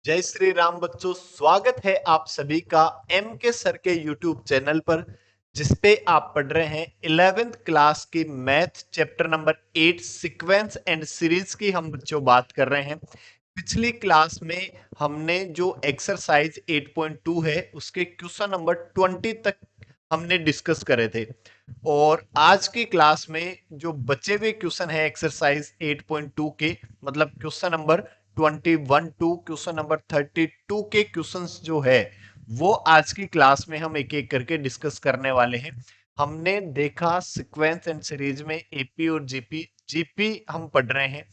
जय श्री राम बच्चों, स्वागत है आप सभी का एम के सर के यूट्यूब चैनल पर, जिसपे आप पढ़ रहे हैं 11th क्लास की math chapter number 8 sequence and series की हम बच्चों बात कर रहे हैं। पिछली क्लास में हमने जो एक्सरसाइज 8.2 है उसके क्वेश्चन नंबर 20 तक हमने डिस्कस करे थे, और आज की क्लास में जो बचे हुए क्वेश्चन है एक्सरसाइज 8.2 के, मतलब question number 21 to question number 32 के क्वेश्चंस जो है वो आज की क्लास में हम एक एक करके डिस्कस करने वाले हैं। हमने देखा सीक्वेंस एंड सीरीज में एपी और जीपी। जीपी हम पढ़ रहे हैं।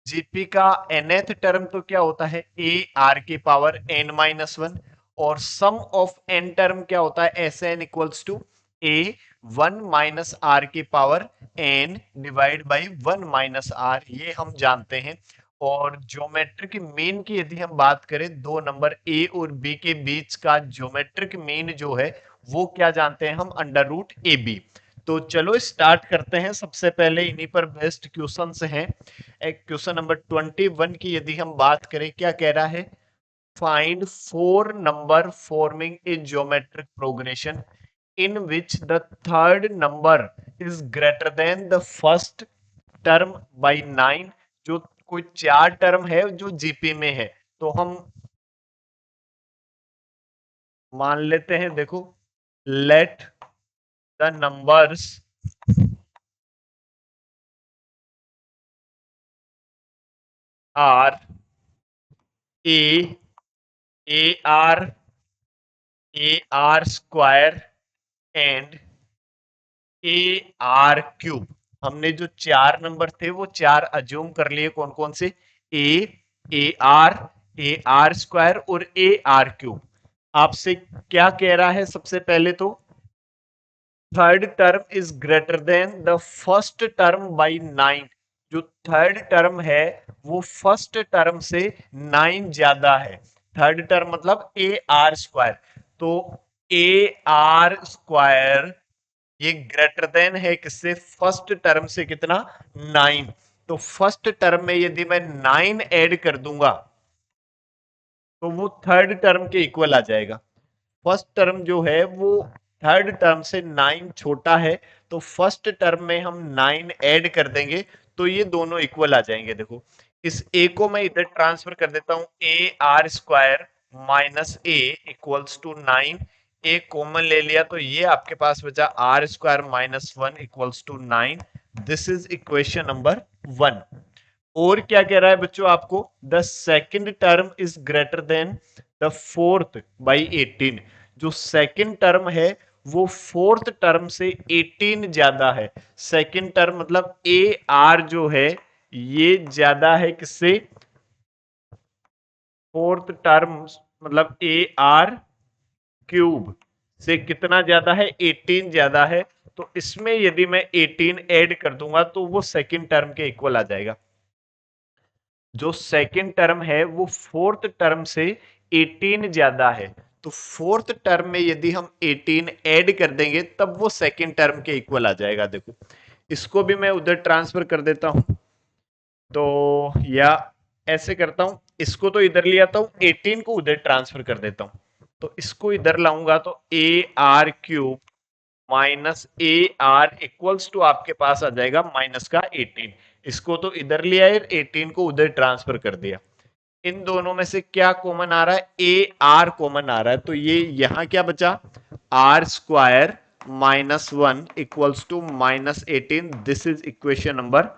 जीपी का nth टर्म तो क्या होता है, ए आर की पावर n-1, और सम ऑफ n टर्म क्या होता है, S N equals to A 1 - r की power n divide by 1 - r, ये हम जानते हैं। और ज्योमेट्रिक मीन की यदि हम बात करें, दो नंबर ए और बी के बीच का ज्योमेट्रिक मीन जो है वो क्या जानते हैं हम, अंडर रूट ए बी। तो चलो स्टार्ट करते हैं। सबसे पहले इन्हीं पर बेस्ट क्वेश्चन हैं। एक क्वेश्चन नंबर 21 की यदि हम बात करें, क्या कह रहा है, find 4 number forming a geometric progression in which the third number is greater than the first term by 9। जो कोई 4 टर्म है जो जीपी में है, तो हम मान लेते हैं, देखो, let the numbers are A, A R, A are square and A are cube. हमने जो 4 नंबर थे वो 4 अज्यूम कर लिए, कौन कौन से, ए आर, ए आर स्क्वायर और ए आर क्यूब। आपसे क्या कह रहा है, सबसे पहले तो third term is greater than the first term by 9। जो थर्ड टर्म है वो फर्स्ट टर्म से 9 ज्यादा है। थर्ड टर्म मतलब ए आर स्क्वायर। तो ए आर स्क्वायर ये ग्रेटर देन है किससे, फर्स्ट टर्म से, कितना, 9। तो फर्स्ट टर्म में यदि मैं 9 ऐड कर दूंगा तो वो थर्ड टर्म के इक्वल आ जाएगा। फर्स्ट टर्म जो है वो थर्ड टर्म से 9 छोटा है, तो फर्स्ट टर्म में हम 9 ऐड कर देंगे तो ये दोनों इक्वल आ जाएंगे। देखो, इस ए को मैं इधर ट्रांसफर कर देता हूं, A are square minus A equals to 9। A common ले लिया तो ये आपके पास बचा R square minus 1 equals to 9। This is equation number 1। और क्या कह रहा है बच्चों आपको, the second term is greater than the fourth by 18। जो सेकंड टर्म है वो फोर्थ टर्म से 18 ज्यादा है। सेकंड टर्म मतलब ए आर जो है ये ज्यादा है किससे, फोर्थ टर्म मतलब ए आर क्यूब से कितना ज्यादा है, 18 ज्यादा है। तो इसमें यदि मैं 18 ऐड कर दूंगा तो वो सेकंड टर्म के इक्वल आ जाएगा। जो सेकंड टर्म है वो फोर्थ टर्म से 18 ज्यादा है। तो फोर्थ टर्म में यदि हम 18 ऐड कर देंगे तब वो सेकंड टर्म के इक्वल आ जाएगा। देखो, इसको भी मैं उधर ट्रांसफर कर देता हूं, तो या ऐसे करता हूं, इसको तो इधर ले आता हूं, 18 को उधर ट्रांसफर कर देता हूं। तो इसको इधर लाऊंगा तो A are cube minus A R equals to आपके पास आ जाएगा माइनस का 18। इसको तो इधर ले आए, 18 को उधर ट्रांसफर कर दिया। इन दोनों में से क्या कॉमन आ रहा है, ए आर कॉमन आ रहा है, तो ये यहां क्या बचा, R square minus 1 equals to minus 18। This is equation number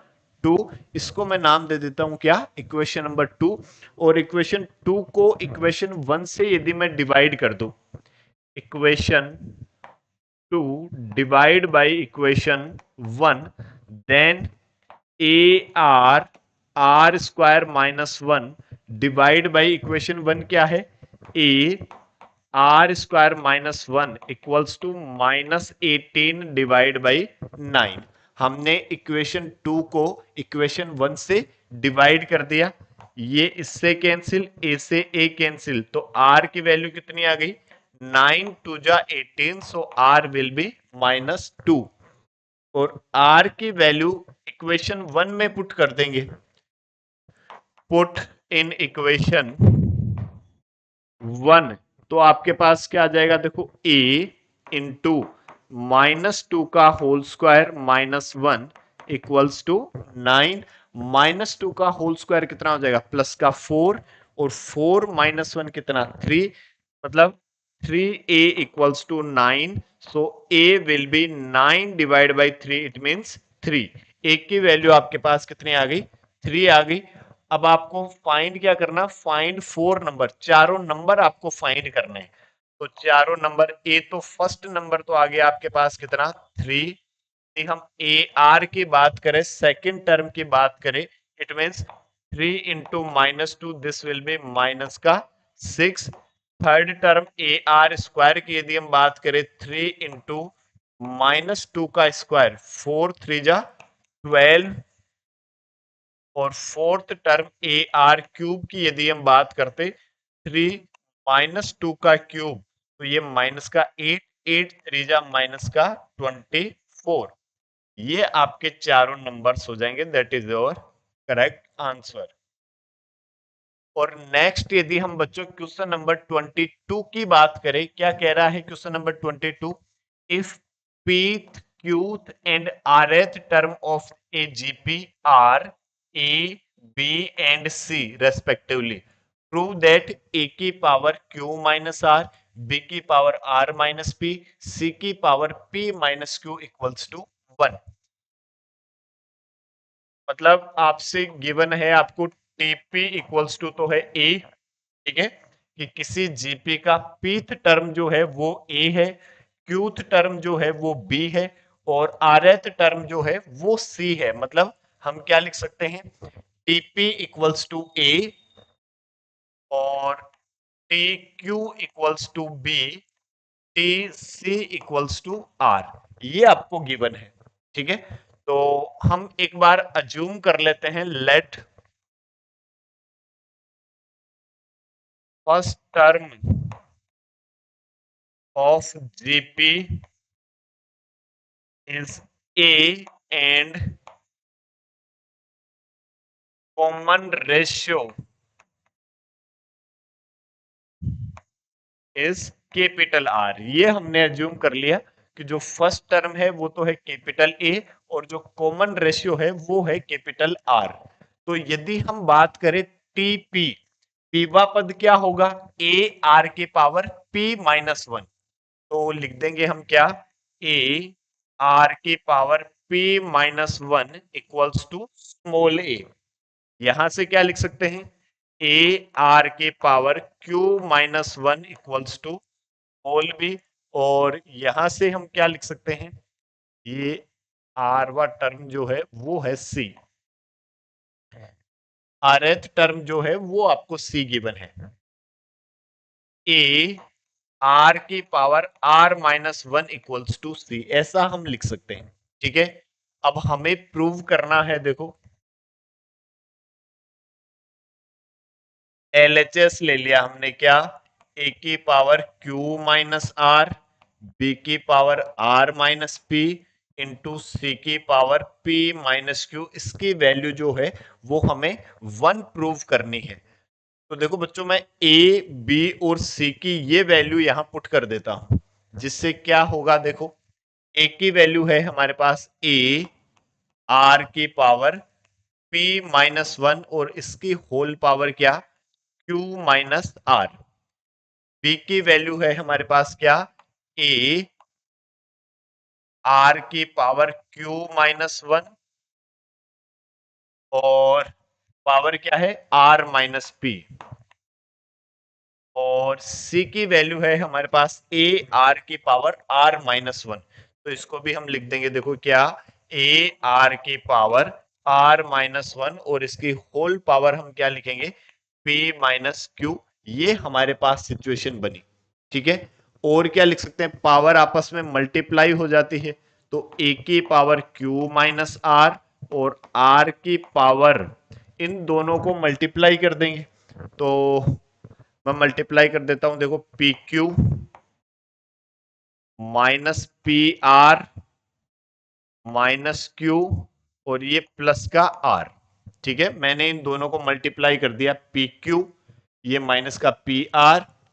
2। इसको मैं नाम दे देता हूं क्या, इक्वेशन नंबर 2। और इक्वेशन 2 को इक्वेशन 1 से यदि मैं डिवाइड कर दूं, equation 2 divide by equation 1, then A R, R square minus 1 divide by equation 1 क्या है, A R square minus 1 equals to minus 18 divide by 9। हमने इक्वेशन 2 को इक्वेशन 1 से डिवाइड कर दिया, ये इससे कैंसिल, ए से ए कैंसिल, तो आर की वैल्यू कितनी आ गई, 9 2 जा 18, सो आर विल बी माइनस 2। और आर की वैल्यू इक्वेशन 1 में पुट कर देंगे, पुट इन इक्वेशन 1, तो आपके पास क्या आ जाएगा देखो, a इंटू -2 का होल स्क्वायर -1 इक्वल्स टू 9। -2 का होल स्क्वायर कितना हो जाएगा, प्लस का 4, और 4 -1 कितना 3, मतलब 3a equals to 9। So a will be 9 divide by 3, it means 3। a की वैल्यू आपके पास कितनी आ गई, 3 आ गई। अब आपको फाइंड क्या करना, फाइंड 4 नंबर, चारों नंबर आपको फाइंड करने हैं। तो चारों नंबर, ए तो फर्स्ट नंबर तो आ गया आपके पास कितना 3। हम ए आर की बात करें, सेकंड टर्म की बात करें, it means 3 into -2, this will be minus का 6। Third term A R square की यदि हम बात करें, 3 इंटू -2 का स्क्वायर, 4 3 जा 12। और fourth term A R cube की यदि हम बात करते, 3 -2 का क्यूब, तो ये माइनस का 8, 8 3 जा माइनस का 24। ये आपके चारों नंबर्स हो जाएंगे, that is your correct answer. और नेक्स्ट यदि हम बच्चों क्वेश्चन नंबर 22 की बात करें, क्या कह रहा है question number 22, if pth qth and rth term of a GP are A B and C respectively, prove that A की power q minus R, B की power r minus P, C की power p minus Q equals to 1। मतलब आपसे given है आपको TP equals to तो है ए, ठीक है, कि किसी जीपी का पीथ टर्म जो है वो ए है, क्यूथ टर्म जो है वो बी है, और आरएथ टर्म जो है वो सी है। मतलब हम क्या लिख सकते हैं, टीपी इक्वल्स टू ए और T Q equals to B, T C equals to R, ये आपको गिवन है, ठीक है। तो हम एक बार अज्यूम कर लेते हैं, let first term of GP is A and common ratio is capital R. ये हमने एज्यूम कर लिया कि जो फर्स्ट टर्म है वो तो है कैपिटल ए, और जो कॉमन रेशियो है वो है कैपिटल आर। तो यदि हम बात करें टीपी, पीवा पद क्या होगा, ए आर के पावर पी -1, तो लिख देंगे हम क्या, ए आर की power p -1 equals to small A. यहां से क्या लिख सकते हैं, ए आर के power q -1 equals to small B, और यहां से हम क्या लिख सकते हैं, ये आर वा टर्म जो है वो है सी, आरएथ टर्म जो है वो आपको सी गिवन है। ए आर की पावर r-1 इक्वल्स टू सी, ऐसा हम लिख सकते हैं, ठीक है। अब हमें प्रूव करना है, देखो एलएचएस ले लिया हमने, क्या, ए की पावर q -r, बी की पावर r -p इंटू सी की पावर p -q, इसकी वैल्यू जो है वो हमें 1 प्रूव करनी है। तो देखो बच्चों, मैं ए बी और सी की ये वैल्यू यहां पुट कर देता हूं, जिससे क्या होगा, देखो ए की वैल्यू है हमारे पास ए आर की पावर p -1, और इसकी होल पावर क्या, q -r। बी की वैल्यू है हमारे पास क्या, ए आर की पावर q -1, और पावर क्या है r -p, और c की वैल्यू है हमारे पास ए आर की पावर r -1। तो इसको भी हम लिख देंगे, देखो क्या, ए आर की पावर r -1, और इसकी होल पावर हम क्या लिखेंगे, p -q। ये हमारे पास सिचुएशन बनी, ठीक है। और क्या लिख सकते हैं, पावर आपस में मल्टीप्लाई हो जाती है, तो a की पावर q -r और r की पावर, इन दोनों को मल्टीप्लाई कर देंगे। तो मैं मल्टीप्लाई कर देता हूं, देखो पी क्यू -PR -Q, और ये प्लस का R, ठीक है। मैंने इन दोनों को मल्टीप्लाई कर दिया, पी क्यू ये माइनस का PR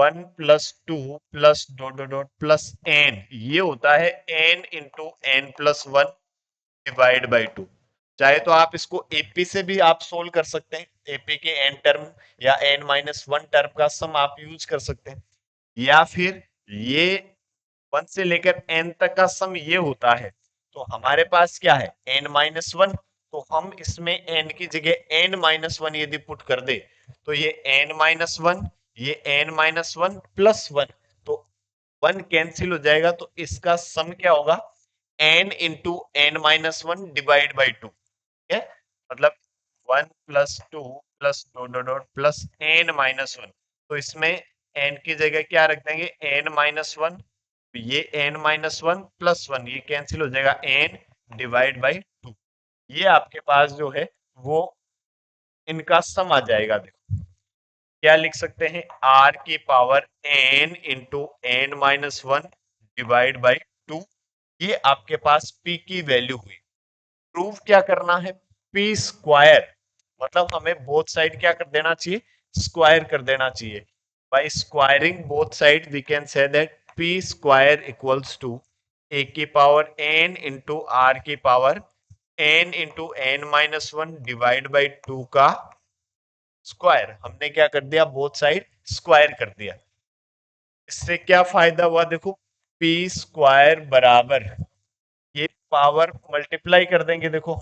1 plus 2 plus dot dot dot plus N, ये होता है N into N plus 1 divide by 2। चाहे तो आप इसको एपी से भी आप सोल्व कर सकते हैं, एपी के एन टर्म या एन माइनस 1 टर्म का सम आप यूज कर सकते हैं, या फिर ये 1 से लेकर n तक का सम ये होता है। तो हमारे पास क्या है n माइनस 1, तो हम इसमें n की जगह n माइनस 1 यदि पुट कर दे तो ये n माइनस 1, ये n माइनस 1 प्लस 1, तो 1 कैंसिल हो जाएगा, तो इसका सम क्या होगा n into n minus 1 divide by 2। ठीक है, मतलब 1 plus 2 plus dot dot dot plus n minus 1, तो इसमें n की जगह क्या रख देंगे n माइनस 1, ये n माइनस 1 प्लस 1 ये कैंसिल हो जाएगा n डिवाइड बाई 2। ये आपके पास जो है वो इनका सम आ जाएगा। देखो क्या लिख सकते हैं, r की power n into n minus 1 divide by 2, ये आपके पास p की वैल्यू हुई। प्रूव क्या करना है, p स्क्वायर, मतलब हमें बोथ साइड क्या कर देना चाहिए, स्क्वायर कर देना चाहिए। By squaring both side we can say that p square equals to a की पावर n इंटू r की power n into n minus 1 divide by 2 का स्क्वायर। हमने क्या कर दिया, बोथ साइड स्क्वायर कर दिया। इससे क्या फायदा हुआ, देखो p स्क्वायर बराबर, ये पावर मल्टीप्लाई कर देंगे, देखो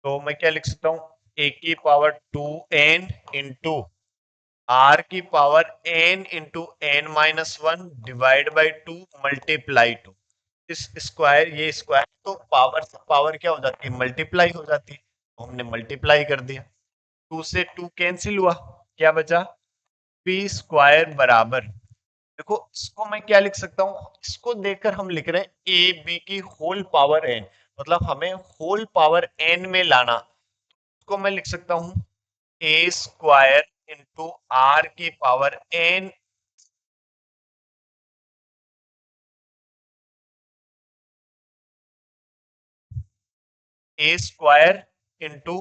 तो मैं क्या लिख सकता हूं, a की पावर 2n इंटू r की power n into n minus 1 divide by 2 multiply 2। इस स्क्वायर, ये स्क्वायर तो पावर से पावर क्या हो जाती है, मल्टीप्लाई हो जाती है, तो हमने मल्टीप्लाई कर दिया, 2 से 2 कैंसिल हुआ, क्या बचा, p स्क्वायर बराबर, देखो इसको मैं क्या लिख सकता हूं, इसको देखकर हम लिख रहे हैं ए बी की होल पावर n, मतलब हमें होल पावर n में लाना। इसको मैं लिख सकता हूं ए स्क्वायर इंटू आर की power n, a square into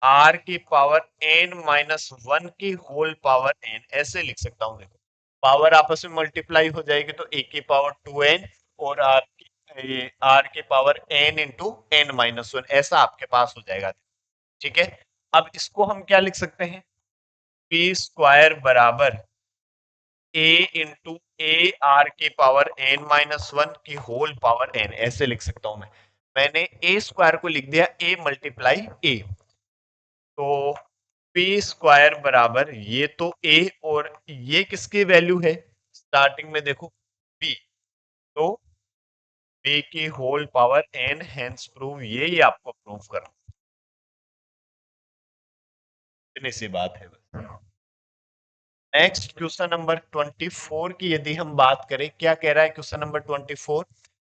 r की पावर n माइनस 1 की होल पावर n, ऐसे लिख सकता हूं। देखो पावर आपस में मल्टीप्लाई हो जाएगी तो ए की पावर 2n और आर की power n into n minus 1, ऐसा आपके पास हो जाएगा। ठीक है, अब इसको हम क्या लिख सकते हैं, पी स्क्वायर बराबर ए इंटू ए आर की पावर एन माइनस 1 की होल पावर n, ऐसे लिख सकता हूं मैं। मैंने ए स्क्वायर को लिख दिया ए मल्टीप्लाई ए, तो पी स्क्वायर बराबर ये तो ए और ये किसकी वैल्यू है, स्टार्टिंग में देखो बी, तो बी की whole power n, hence prove, ये आपको प्रूव करना, इतनी सी बात है बस। नेक्स्ट क्वेश्चन नंबर 24 की यदि हम बात करें, क्या कह रहा है question number 24,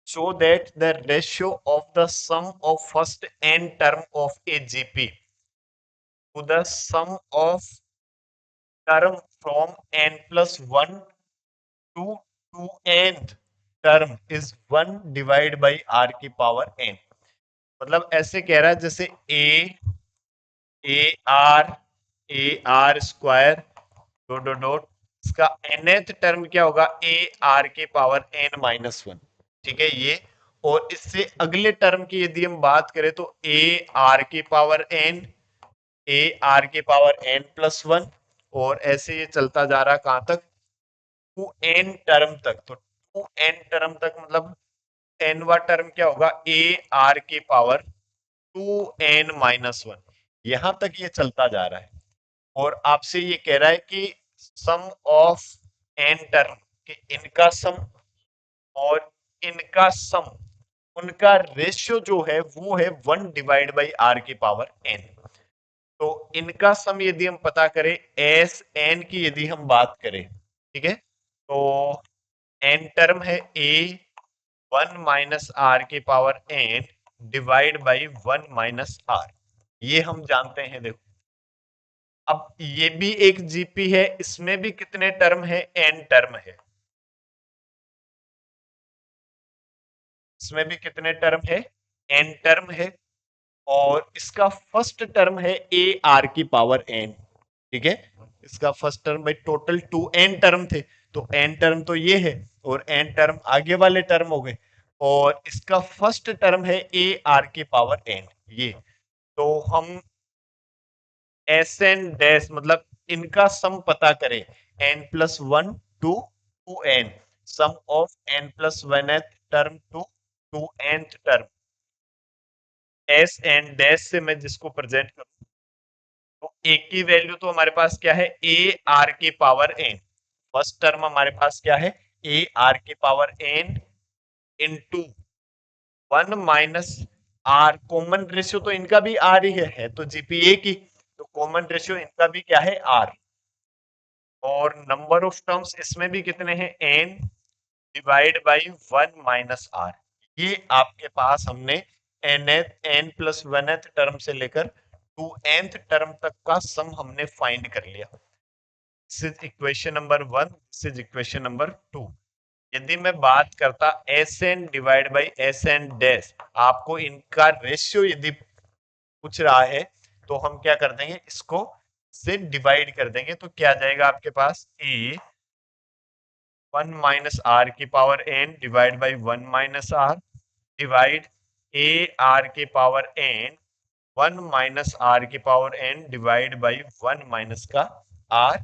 show that the ratio of the sum of first n term of a GP to the sum of term from n plus 1 to two n term is 1 divide by r की power n। मतलब ऐसे कह रहा है जैसे a are square dot dot dot, इसका nth term क्या होगा, ए आर के पावर n माइनस 1। ठीक है ये, और इससे अगले टर्म की यदि हम बात करें तो ए आर की पावर n, ए आर की पावर n प्लस 1, और ऐसे ये चलता जा रहा कहां तक, टू एन टर्म तक। तो टू एन टर्म तक मतलब एनवा टर्म क्या होगा, ए आर की पावर 2n-1, यहां तक ये चलता जा रहा है। और आपसे ये कह रहा है कि सम ऑफ एन टर्म, कि इनका सम और इनका सम, उनका रेशियो जो है वो है 1 डिवाइड बाई आर की पावर n। तो इनका सम यदि हम पता करें, एस एन की यदि हम बात करें, ठीक है, तो एन टर्म है ए 1 माइनस आर की power n divide by 1 minus r, ये हम जानते हैं। देखो अब ये भी एक जीपी है, इसमें भी कितने टर्म है, एन टर्म है, इसमें भी कितने टर्म है, एन टर्म है, और इसका फर्स्ट टर्म है ए आर की पावर एन। ठीक है, इसका फर्स्ट टर्म भाई टोटल 2n टर्म थे, तो n टर्म तो ये है और n टर्म आगे वाले टर्म हो गए, और इसका फर्स्ट टर्म है a r की पावर n, ये तो हम एस एन डैश मतलब इनका सम पता करें, n+1 to 2n, sum of n+1th term to 2nth term, S n dash से मैं जिसको प्रेजेंट करूं तो एक की वैल्यू तो हमारे पास क्या है, ए आर की पावर एन, फर्स्ट टर्म हमारे पास क्या है, ए आर की power n into 1 - common ratio तो इनका भी आर ही है तो जीपीए की, तो कॉमन रेशियो इनका भी क्या है, आर, और नंबर ऑफ टर्म्स इसमें भी कितने हैं, n डिवाइड बाई 1 - r, ये आपके पास हमने n+1th टर्म से लेकर 2nth टर्म तक का सम हमने फाइंड कर लिया। This is equation number 1, this is equation number 2। यदि मैं बात करता S n divide by S n dash, आपको इनका रेशियो यदि पूछ रहा है तो हम क्या कर देंगे, इसको से डिवाइड कर देंगे, तो क्या जाएगा आपके पास, ए 1 - r की power n divide by 1 - r divide A R की पावर n 1 - r की power n divide by 1 minus का r,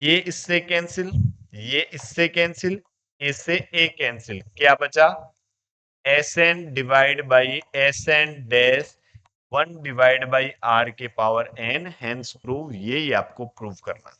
ये इससे कैंसिल, ये इससे कैंसिल, इससे ए कैंसिल, क्या बचा, S n divide by S n dash 1 divide by r के पावर n, हेंस प्रूव, ये आपको प्रूव करना,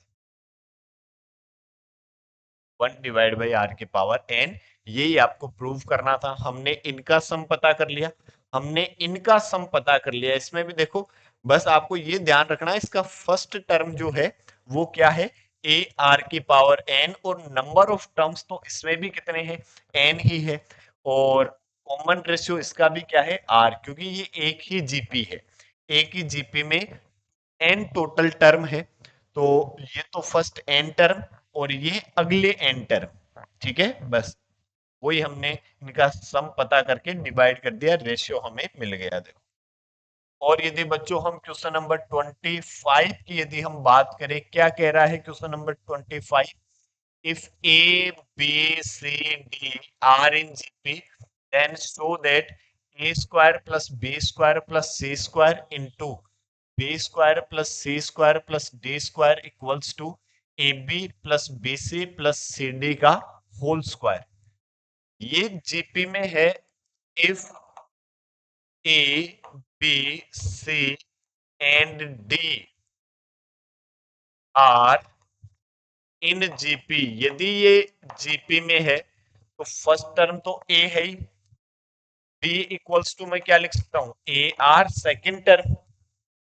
1 डिवाइड बाई आर के पावर n, यही आपको प्रूव करना था। हमने इनका सम पता कर लिया, हमने इनका सम पता कर लिया, इसमें भी देखो बस आपको ये ध्यान रखना है, इसका फर्स्ट टर्म जो है वो क्या है, ए आर की पावर n, और नंबर ऑफ टर्म्स तो इसमें भी कितने हैं, n ही है, और कॉमन रेशियो इसका भी क्या है, r, क्योंकि ये एक ही जीपी है, एक ही जीपी में n टोटल टर्म है, तो ये तो फर्स्ट n टर्म और ये अगले n टर्म, ठीक है, बस वही हमने इनका सम पता करके डिवाइड कर दिया, रेशियो हमें मिल गया, देखो। और यदि बच्चों हम क्वेश्चन नंबर 25 की यदि हम बात करें, क्या कह रहा है question number 25, if a b c d are in gp then show that a square plus b square plus c square into b square plus c square plus d square equals to ab plus bc plus cd का whole square, ये GP में है, if a b c and d are in GP, यदि ये GP में है तो first term तो ए है ही, बी इक्वल्स टू मैं क्या लिख सकता हूं, ए आर सेकेंड टर्म,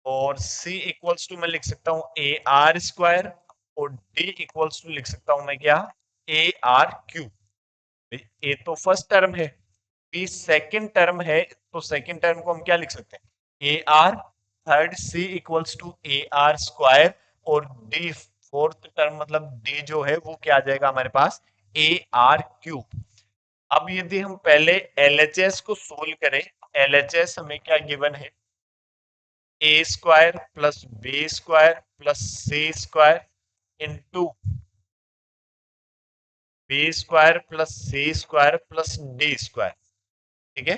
और सी इक्वल्स टू मैं लिख सकता हूं ए आर स्क्वायर, और डी इक्वल्स टू लिख सकता हूं मैं क्या, ए आर क्यूब। ए तो फर्स्ट टर्म है, बी सेकेंड टर्म है, तो सेकेंड टर्म को हम क्या लिख सकते हैं, ए r third, c equals to a are square, और डी फोर्थ टर्म मतलब डी जो है वो क्या आ जाएगा हमारे पास, ए आर क्यूब। अब यदि हम पहले एलएचएस को सोल्व करें, एलएचएस हमें क्या गिवन है, A square plus B square plus C square into B square plus C square plus D square, ठीक है।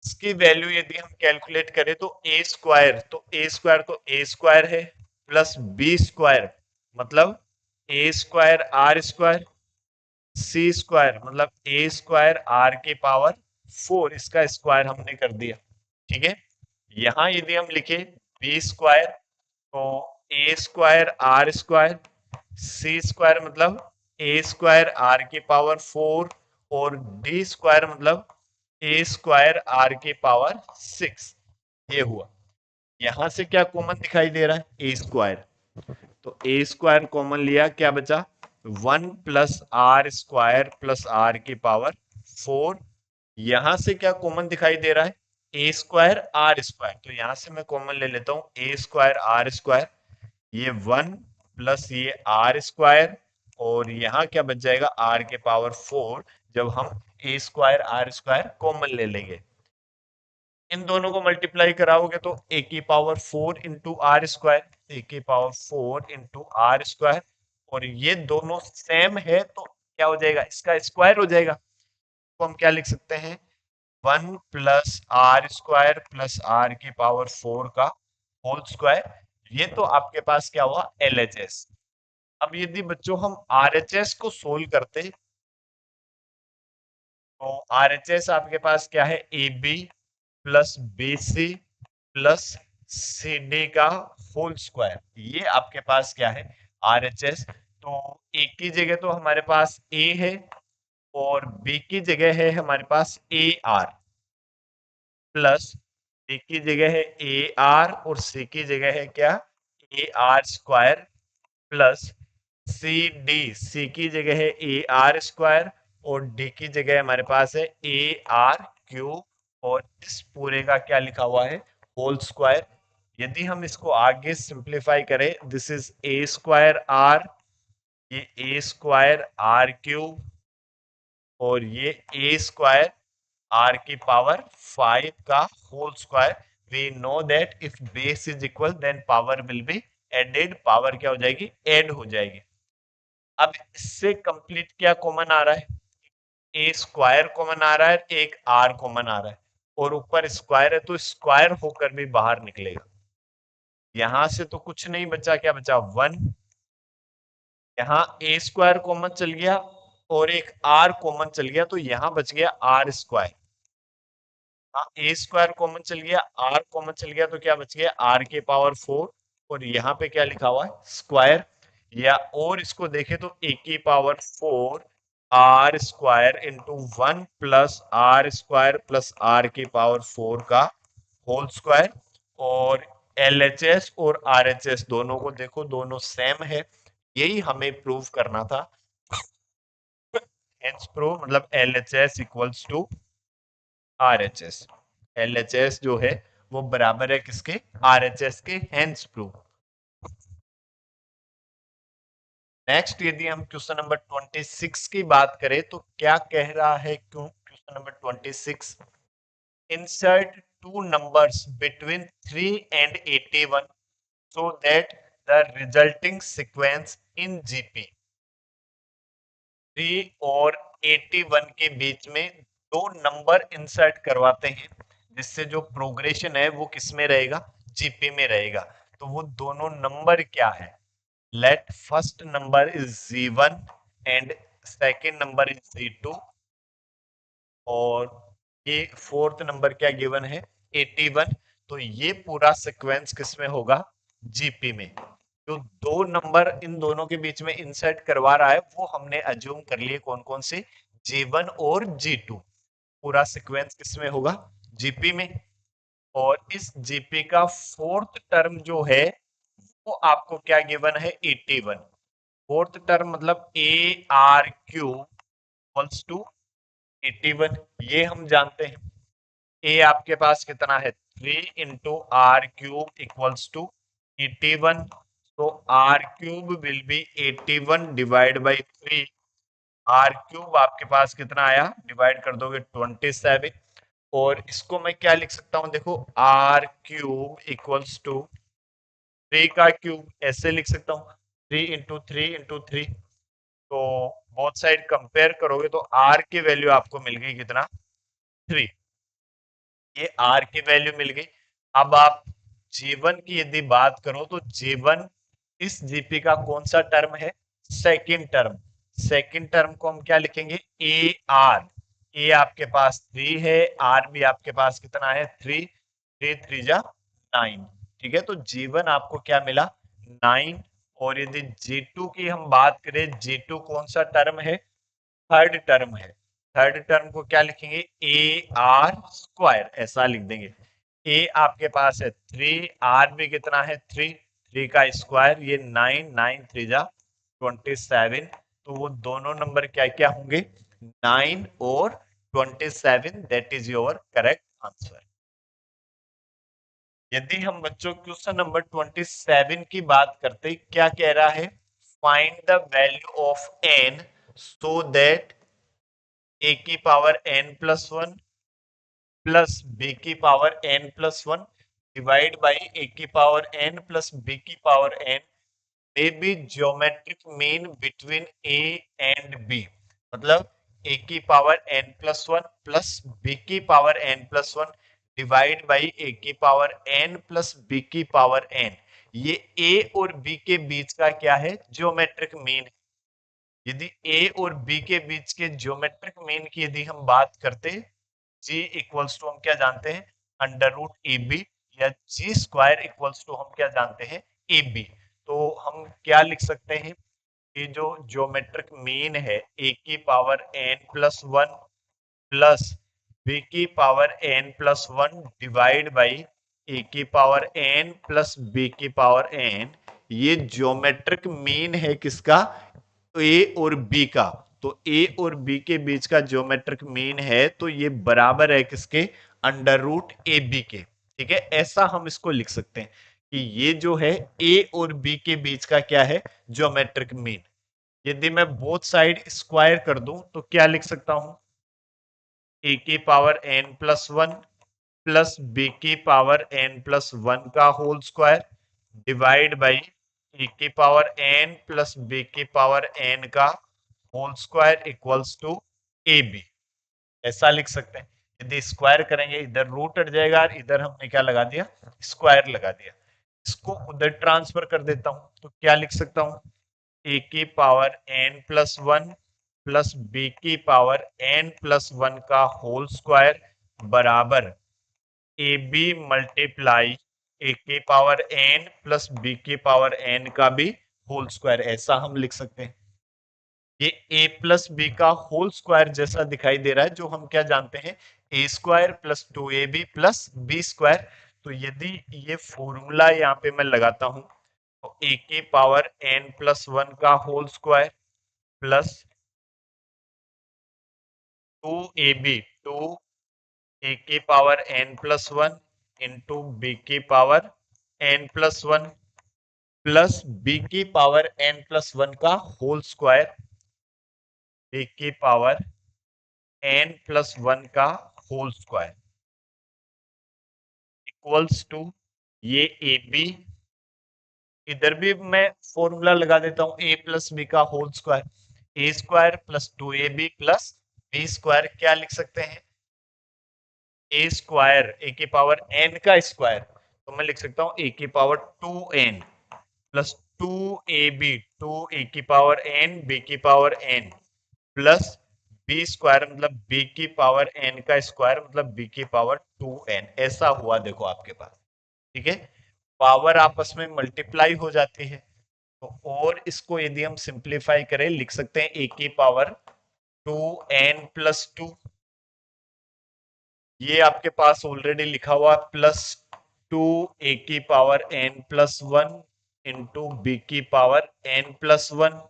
इसकी वैल्यू यदि हम कैलकुलेट करें तो ए स्क्वायर, तो ए स्क्वायर तो ए स्क्वायर है, प्लस बी स्क्वायर मतलब A square R square, C square मतलब ए स्क्वायर आर के पावर 4, इसका स्क्वायर हमने कर दिया, ठीक है। यहां यदि हम लिखे बी स्क्वायर तो A square R square, C square मतलब ए स्क्वायर आर के पावर 4, और डी स्क्वायर मतलब ए स्क्वायर आर के पावर 6, ये हुआ। यहां से क्या कॉमन दिखाई दे रहा है, ए स्क्वायर, तो ए स्क्वायर कॉमन लिया, क्या बचा, 1 plus r square plus r की पावर 4, यहां से क्या कॉमन दिखाई दे रहा है, ए स्क्वायर आर स्क्वायर, तो यहां से मैं कॉमन ले लेता हूं ए स्क्वायर आर स्क्वायर, ये 1 प्लस ये आर स्क्वायर, और यहाँ क्या बच जाएगा, आर के पावर 4, जब हम ए स्क्वायर आर स्क्वायर कॉमन ले लेंगे, इन दोनों को मल्टीप्लाई कराओगे तो ए की पावर 4 इंटू आर स्क्वायर, ए की पावर 4 इंटू आर स्क्वायर, और ये दोनों सेम है तो क्या हो जाएगा, इसका स्क्वायर हो जाएगा। तो हम क्या लिख सकते हैं, 1 plus r square plus r की पावर 4 का होल स्क्वायर। ये तो आपके पास क्या हुआ, एल एच एस। अब यदि बच्चों हम आर एच एस को सोल्व करते, तो आर एच एस आपके पास क्या है, a B plus b c plus C d का होल स्क्वायर, ये आपके पास क्या है, आर एच एस। तो ए की जगह तो हमारे पास ए है, और बी की जगह है हमारे पास ए आर, प्लस डी की जगह है ए आर, और सी की जगह है क्या, A are square, plus C D, C की जगह है ए आर स्क्वायर, और डी की जगह हमारे पास है ए आर क्यूब, और इस पूरे का क्या लिखा हुआ है, होल स्क्वायर। यदि हम इसको आगे सिंप्लीफाई करें, this is a square r, ये ए स्क्वायर आर क्यूब, और ये ए स्क्वायर आर की पावर 5 का whole square. We know that if base is equal then power will be added, power क्या हो जाएगी, ऐड हो जाएगी। अब इससे कंप्लीट क्या कॉमन आ रहा है, ए स्क्वायर कॉमन आ रहा है, एक आर कॉमन आ रहा है, और ऊपर स्क्वायर है तो स्क्वायर होकर भी बाहर निकलेगा। यहां से तो कुछ नहीं बचा, क्या बचा, 1। यहाँ ए स्क्वायर कॉमन चल गया और एक आर कॉमन चल गया, तो यहां बच गया आर स्क्वायर। हाँ, ए स्क्वायर कॉमन चल गया, आर कॉमन चल गया, तो क्या बच गया, आर के पावर 4, और यहाँ पे क्या लिखा हुआ है, स्क्वायर। या और इसको देखें तो ए की power 4 r square into 1 plus r square plus r की पावर 4 का होल स्क्वायर। और एल एच एस और आर एच एस दोनों को देखो, दोनों सेम है, यही हमें प्रूव करना था। हेंस प्रूव मतलब L H S equals to R H S, L H S जो है वो बराबर है किसके, आर एच एस के, हेंस प्रूव। नेक्स्ट यदि हम क्वेश्चन नंबर 26 की बात करें तो क्या कह रहा है, क्यों question number 26, insert two numbers between 3 and 81 so that the resulting sequence in GP 3 और 81 के बीच में दो नंबर इंसर्ट करवाते हैं, जिससे जो प्रोग्रेशन है वो किस में रहेगा, जीपी में रहेगा। तो वो दोनों नंबर क्या है, let first number is Z1 and second number is Z2, और ये फोर्थ नंबर क्या गिवन है, 81। तो ये पूरा सीक्वेंस किस में होगा, जीपी में। जो दो नंबर इन दोनों के बीच में इंसर्ट करवा रहा है वो हमने अज्यूम कर लिए कौन कौन से, G1 और G2। पूरा सीक्वेंस किस में होगा, जीपी में। और इस जीपी का फोर्थ टर्म जो है वो आपको क्या गिवन है, 81। फोर्थ टर्म मतलब a are cube equals to 81, ये हम जानते हैं। ए आपके पास कितना है, 3 into r cube equals to 81। तो r cube will be 81 divide by 3। R cube आपके पास कितना आया, डिवाइड कर दोगे 27। और इसको मैं क्या लिख सकता हूं, देखो आर क्यूब इक्वल्स टू 3 का क्यूब, ऐसे लिख सकता हूँ, 3 इंटू 3 तो बोथ साइड कंपेयर करोगे तो आर की वैल्यू आपको मिल गई कितना, 3। ये आर की वैल्यू मिल गई। अब आप जीवन की यदि बात करो तो जीवन इस जीपी का कौन सा टर्म है, सेकंड टर्म। सेकंड टर्म को हम क्या लिखेंगे, ए आर। ए आपके पास 3 है, आर भी आपके पास कितना है, 3, 3 3 जा 9। ठीक है, तो जीवन आपको क्या मिला, 9। और यदि G2 की हम बात करें, G2 कौन सा टर्म है, थर्ड टर्म है। थर्ड टर्म को क्या लिखेंगे, ए आर स्क्वायर, ऐसा लिख देंगे। ए आपके पास है 3, आर भी कितना है, 3, 3 का स्क्वायर, ये 9, 9 3 जा 27। तो वो दोनों नंबर क्या क्या होंगे, 9 और 27, that is your correct answer. यदि हम बच्चों क्वेश्चन नंबर 27 की बात करते, क्या कह रहा है, find the value of N so that A की power n plus 1 plus B की power N plus one divide by ए की पावर एन प्लस बी की power N may be geometric mean between a and b मतलब a की power n plus one plus b की power n plus one divide by a की power n plus b की power n ये a और b के बीच का क्या है ज्योमेट्रिक मीन है। यदि a और b के बीच के ज्योमेट्रिक मीन की यदि हम बात करते g इक्वल्स टू हम क्या जानते हैं अंडर रूट ए बी या जी स्क्वायर इक्वल्स टू हम क्या जानते हैं ए बी। तो हम क्या लिख सकते हैं कि जो ज्योमेट्रिक मीन है ए की power N plus one plus B की power N plus one divide by ए की पावर एन प्लस बी की पावर एन ये ज्योमेट्रिक मीन है किसका ए और बी का। तो ए और बी के बीच का ज्योमेट्रिक मीन है तो ये बराबर है किसके अंडर रूट ए बी के। ठीक है ऐसा हम इसको लिख सकते हैं कि ये जो है ए और बी के बीच का क्या है ज्योमेट्रिक मीन। यदि मैं बोथ साइड स्क्वायर कर दूं तो क्या लिख सकता हूं ए की power N plus one plus B की पावर एन प्लस वन का होल स्क्वायर डिवाइड बाई ए की पावर एन प्लस बी की पावर एन का whole square equals to A b. ऐसा लिख सकते हैं। यदि स्क्वायर करेंगे इधर रूट हट जाएगा और इधर हमने क्या लगा दिया स्क्वायर लगा दिया। इसको उधर ट्रांसफर कर देता हूं तो क्या लिख सकता हूं ए की power N plus one plus B की पावर एन प्लस वन का होल स्क्वायर बराबर ए बी मल्टीप्लाई ए की पावर एन प्लस बी की पावर एन का भी होल स्क्वायर। ऐसा हम लिख सकते हैं। ये a प्लस बी का होल स्क्वायर जैसा दिखाई दे रहा है जो हम क्या जानते हैं A square plus two A B plus B square. तो यदि ये फॉर्मूला यहाँ पे मैं लगाता हूं तो ए की पावर एन प्लस वन का whole square plus two A B two A की power N plus one into B की power N plus one plus B की पावर एन प्लस वन का होल स्क्वायर बी की power N plus one का whole square equals to ये A B इधर भी मैं फॉर्मूला लगा देता हूं ए प्लस बी का whole square A square plus two A B plus B square क्या लिख सकते हैं ए स्क्वायर ए की पावर एन का स्क्वायर तो मैं लिख सकता हूं ए की power two N plus two A B two A की पावर एन बी की power N plus B square मतलब बी की पावर एन का स्क्वायर मतलब बी की पावर टू एन। ऐसा हुआ देखो आपके पास। ठीक है पावर आपस में मल्टीप्लाई हो जाती है तो और इसको यदि हम सिंप्लीफाई करें लिख सकते हैं ए की power two N plus two ये आपके पास ऑलरेडी लिखा हुआ प्लस टू ए की power N plus one into B की power N plus one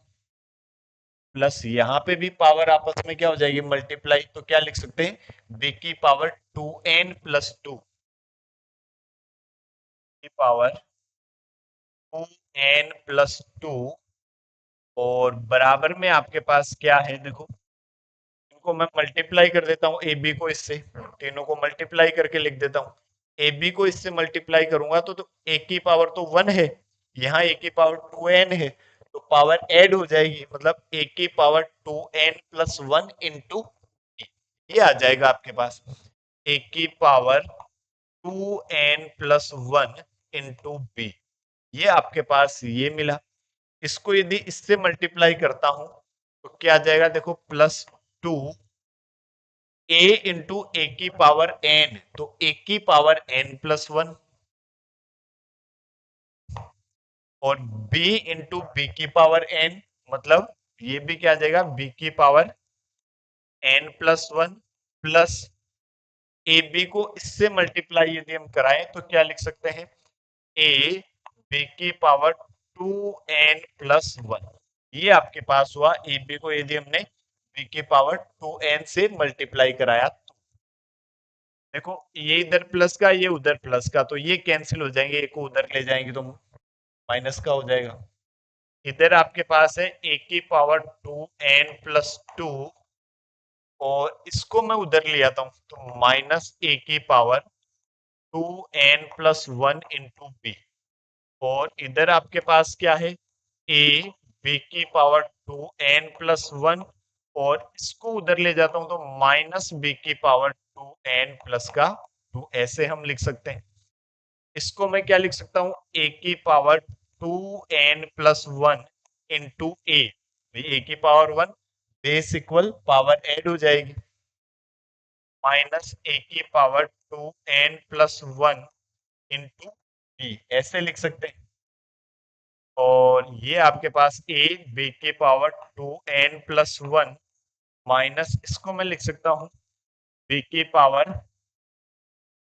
plus यहाँ पे भी पावर आपस में क्या हो जाएगी मल्टीप्लाई तो क्या लिख सकते हैं बी की power two N plus two की power two N plus two और बराबर में आपके पास क्या है देखो इनको मैं मल्टीप्लाई कर देता हूँ ए बी को इससे तीनों को मल्टीप्लाई करके लिख देता हूँ ए बी को इससे मल्टीप्लाई करूंगा तो ए की पावर तो वन है यहाँ ए की पावर टू एन है तो पावर ऐड हो जाएगी मतलब ए की power two N plus one into ये आ जाएगा आपके पास ए की power two N plus one into b ये आपके पास ये मिला। इसको यदि इससे मल्टीप्लाई करता हूं तो क्या आ जाएगा देखो plus two a into a की पावर एन तो ए की पावर एन प्लस वन और b इंटू बी की पावर एन मतलब ये भी क्या आ जाएगा b की power N plus one plus a b को इससे मल्टीप्लाई यदि हम कराएं तो क्या लिख सकते हैं ए बी की power two N plus one ये आपके पास हुआ ए बी को यदि हमने बी की पावर टू एन से मल्टीप्लाई कराया तो देखो ये इधर प्लस का ये उधर प्लस का तो ये कैंसिल हो जाएंगे एक को उधर ले जाएंगे तो माइनस का हो जाएगा। इधर आपके पास है ए की power two N plus two और इसको मैं उधर ले आता हूं तो माइनस ए की पावर 2n+1 इंटू बी, और इधर आपके पास क्या है, ए बी की पावर 2n+1, और इसको उधर ले जाता हूं तो माइनस बी की पावर 2n+2, ऐसे हम लिख सकते हैं। इसको मैं क्या लिख सकता हूं, ए की पावर 2n+1 इंटू ए की power 1, base equal power add हो जाएगी, माइनस ए की पावर 2n+1 इंटू बी, ऐसे लिख सकते हैं। और ये आपके पास ए बी की पावर 2n+1 माइनस, इसको मैं लिख सकता हूं बी की पावर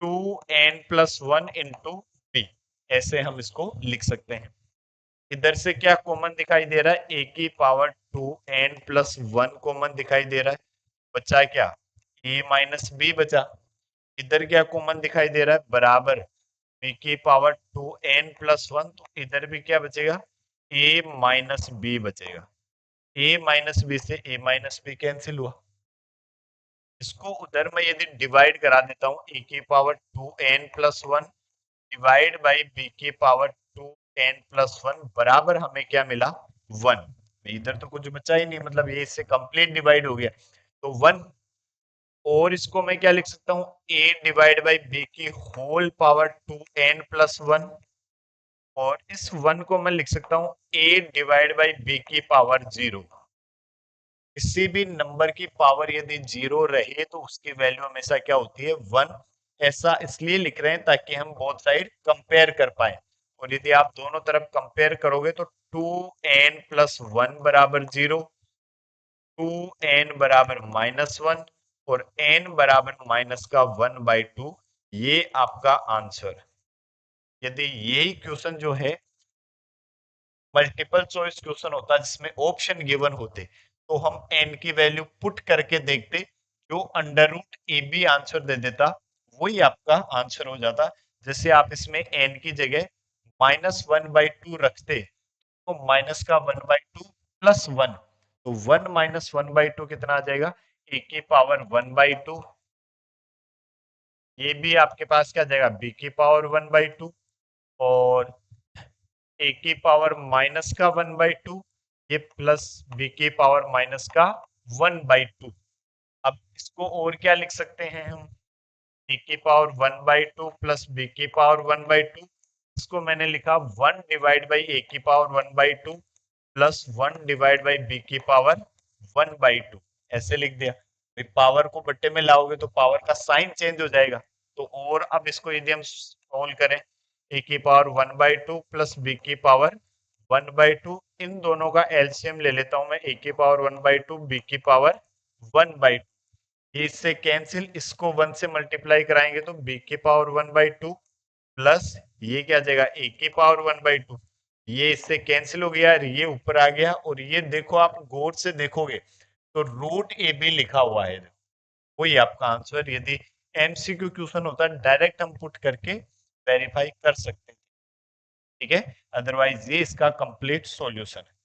2n+1 इंटू बी, ऐसे हम इसको लिख सकते हैं। इधर से क्या कॉमन दिखाई दे रहा है, ए की पावर 2n+1 कॉमन दिखाई दे रहा है, बचा क्या, ए माइनस बी बचा। इधर क्या कॉमन दिखाई दे रहा है, बराबर बी की पावर 2n+1, तो इधर भी क्या बचेगा, ए माइनस बी बचेगा। ए माइनस बी से ए माइनस बी कैंसिल हुआ। इसको उधर मैं यदि डिवाइड करा देता हूँ, ए की power 2n+1 divide by b की पावर 2n+1 बराबर हमें क्या मिला, 1। इधर तो कुछ बचा ही नहीं, मतलब ये इससे कंप्लीट डिवाइड हो गया तो 1। और इसको मैं क्या लिख सकता हूँ, a डिवाइड बाई बी की होल पावर 2n+1, और इस 1 को मैं लिख सकता हूँ a डिवाइड बाई बी की पावर 0। किसी भी नंबर की पावर यदि 0 रहे तो उसकी वैल्यू हमेशा क्या होती है, 1। ऐसा इसलिए लिख रहे हैं ताकि हम बोथ साइड कंपेयर कर पाए, और यदि आप दोनों तरफ कंपेयर करोगे तो 2n+1 बराबर 0, 2n बराबर -1, और n बराबर माइनस का 1/2, ये आपका आंसर। यदि यही क्वेश्चन जो है मल्टीपल चॉइस क्वेश्चन होता जिसमें ऑप्शन गिवन होते, तो हम n की वैल्यू पुट करके देखते, जो under root A B answer दे देता वही आपका आंसर हो जाता। जैसे आप इसमें n की जगह -1/2 रखते तो माइनस का 1/2 प्लस 1, तो 1 माइनस 1/2 कितना आ जाएगा, ए की पावर 1/2। ये भी आपके पास क्या जाएगा, बी की पावर 1/2, और ए की पावर माइनस का 1/2, ये प्लस बी की पावर माइनस का 1/2। अब इसको और क्या लिख सकते हैं हम, ए की पावर 1/2 प्लस बी की पावर 1/2, इसको मैंने लिखा 1 डिवाइड बाई ए की power 1/2 plus 1 divide by b की पावर 1/2, ऐसे लिख दिया। पावर को बट्टे में लाओगे तो पावर का साइन चेंज हो जाएगा। तो और अब इसको यदि हम सोल्व करें, ए की पावर 1/2 प्लस बी की पावर 1/2, इन दोनों का एलसीएम ले लेता हूं मैं, ए की पावर 1/2 बी की पावर 1/2, ये इससे कैंसिल, इसको 1 से मल्टीप्लाई कराएंगे तो बी की पावर 1/2 प्लस ये क्या आ जाएगा, ए की पावर 1/2, ये इससे कैंसिल हो गया, ये ऊपर आ गया, और ये देखो आप गौर से देखोगे तो रूट ए बी लिखा हुआ है, वही आपका आंसर। यदि एमसीक्यू क्वेश्चन होता है डायरेक्ट हम पुट करके वेरीफाई कर सकते हैं, ठीक है, अदरवाइज ये इसका कंप्लीट सॉल्यूशन है।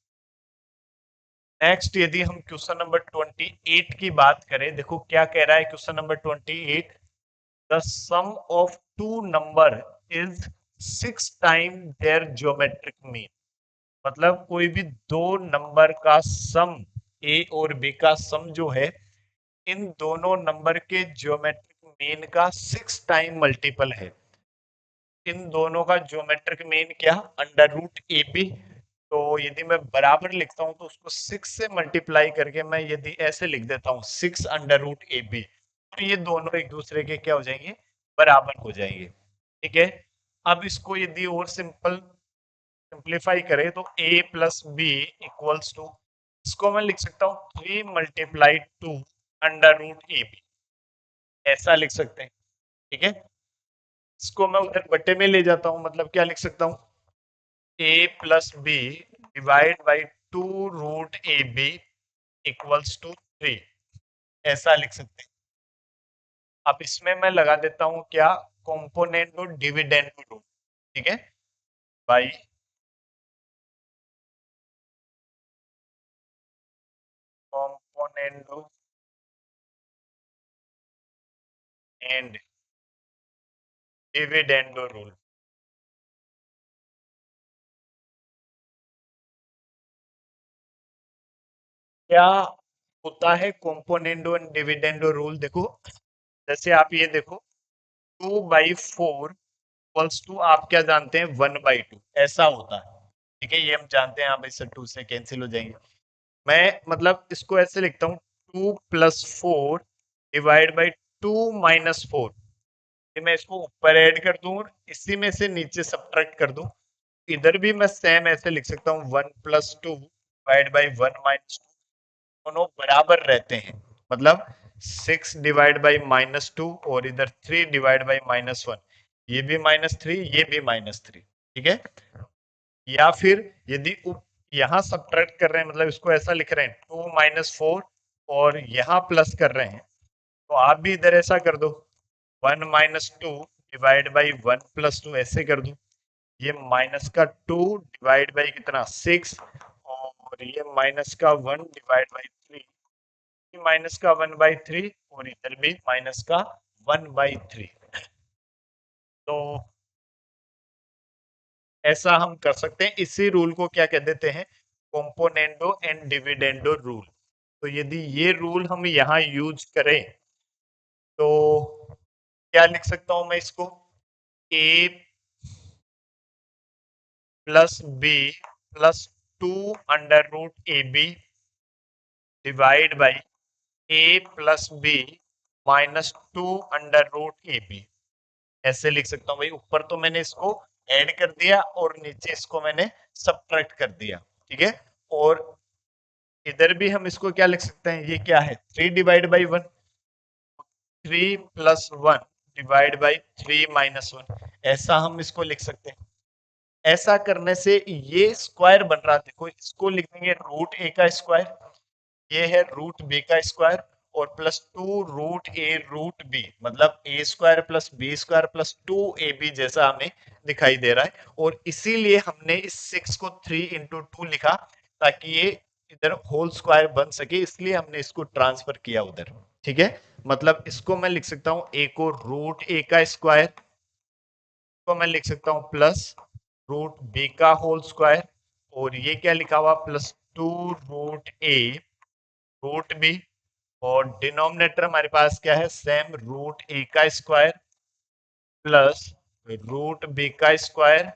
नेक्स्ट यदि हम क्वेश्चन नंबर 28 की बात करें, देखो क्या कह रहा है question number 28, the sum of two number is 6 time their geometric mean. मतलब कोई भी दो नंबर का सम, ए और बी का सम जो है, इन दोनों नंबर के ज्योमेट्रिक मीन का 6 टाइम मल्टीपल है। इन दोनों का ज्योमेट्रिक मीन क्या, अंडर रूट ए बी। तो यदि मैं बराबर लिखता हूं तो उसको 6 से मल्टीप्लाई करके मैं यदि ऐसे लिख देता हूं 6 अंडर रूट ए बी, तो ये दोनों एक दूसरे के क्या हो जाएंगे, बराबर हो जाएंगे, ठीक है। अब इसको यदि और सिंप्लीफाई करें तो a plus b equals to, इसको मैं लिख सकता हूँ 3 × 2 अंडर रूट ए बी, ऐसा लिख सकते हैं, ठीक है। इसको मैं उधर बट्टे में ले जाता हूँ, मतलब क्या लिख सकता हूँ, a plus b divide by 2 √ab equals to 3, ऐसा लिख सकते हैं। अब इसमें मैं लगा देता हूँ क्या, कॉम्पोनेंट और डिविडेंड रूल, ठीक है, by component and dividendo rule. क्या होता है कंपोनेंडो एंड डिविडेंडो रूल? देखो, जैसे आप ये देखो, 2/4 इक्वल्स टू, आप क्या जानते हैं, 1/2, ऐसा होता है। ठीक है, ये हम जानते हैं। आप इससे 2 से कैंसिल हो जाएंगे। मैं मतलब इसको ऐसे लिखता हूँ, 2+4 डिवाइड बाई 2-4। मैं इसको ऊपर ऐड कर दूं और इसी में से नीचे सब्ट्रैक्ट कर दूं। इधर भी मैं सेम ऐसे लिख सकता हूँ, 1+2 डिवाइड बाई 1-2। दोनों बराबर रहते हैं, मतलब 6 डिवाइड बाई -2 और इधर 3 डिवाइड बाई -1। ये भी -3, ये भी -3। ठीक है, या फिर यदि यहां सब्ट्रैक्ट कर रहे हैं, मतलब इसको ऐसा लिख रहे हैं 2-4 और यहां प्लस कर रहे हैं, तो आप भी इधर ऐसा कर दो, 1-2 डिवाइड बाई 1+2 ऐसे कर दो। ये माइनस का 2 डिवाइड बाई कितना, 6, और ये माइनस का 1 डिवाइड बाई 3, माइनस का 1/3, और इधर भी माइनस का 1/3। तो ऐसा हम कर सकते हैं। इसी रूल को क्या कह देते हैं, कंपोनेंडो एंड डिविडेंडो रूल। तो यदि ये रूल हम यहाँ यूज करें तो क्या लिख सकता हूं मैं इसको, a plus b plus 2√ab divide by a plus b -2√ab, ऐसे लिख सकता हूँ भाई। ऊपर तो मैंने इसको ऐड कर दिया और नीचे इसको मैंने सब्ट्रैक्ट कर दिया। ठीक है, और इधर भी हम इसको क्या लिख सकते हैं, ये क्या है, 3 डिवाइड बाई 1, 3+1 डिवाइड बाई 3-1, ऐसा हम इसको लिख सकते हैं। ऐसा करने से ये स्क्वायर बन रहा, देखो इसको लिख देंगे √a², ये है √b², और +2√a√b, मतलब a² plus b² plus 2ab जैसा हमें दिखाई दे रहा है। और इसीलिए हमने इस 6 को 3 × 2 लिखा, ताकि ये इधर होल स्क्वायर बन सके, इसलिए हमने इसको ट्रांसफर किया उधर। ठीक है, मतलब इसको मैं लिख सकता हूं, a को √a², को मैं लिख सकता हूं प्लस √b का होल स्क्वायर, और ये क्या लिखा हुआ, +2√a√b, और डिनोमिनेटर हमारे पास क्या है, same √a² plus √b²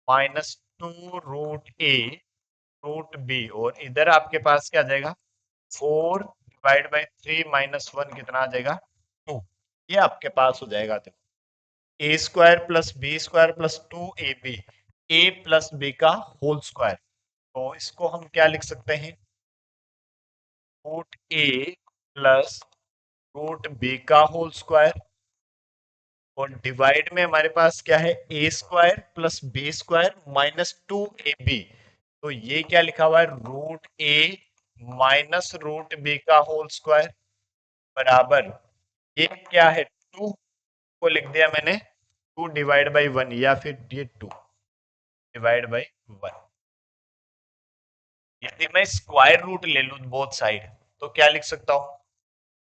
-2√a√b, और इधर आपके पास क्या आ जाएगा, 4 डिवाइड बाई 3-1 कितना आ जाएगा, 2। ये आपके पास हो जाएगा। देखो, a² plus b² plus 2ab, a plus b का होल स्क्वायर। तो इसको हम क्या लिख सकते हैं, √a प्लस √b का होल स्क्वायर, और डिवाइड में हमारे पास क्या है, a² प्लस b² -2ab। तो ये क्या लिखा हुआ है, √a माइनस √b का होल स्क्वायर बराबर, ये क्या है, 2 को लिख दिया मैंने 2 डिवाइड बाई 1, या फिर ये 2 डिवाइड बाई 1। यदि मैं स्क्वायर रूट ले लूं बोथ साइड, तो क्या लिख सकता हूं,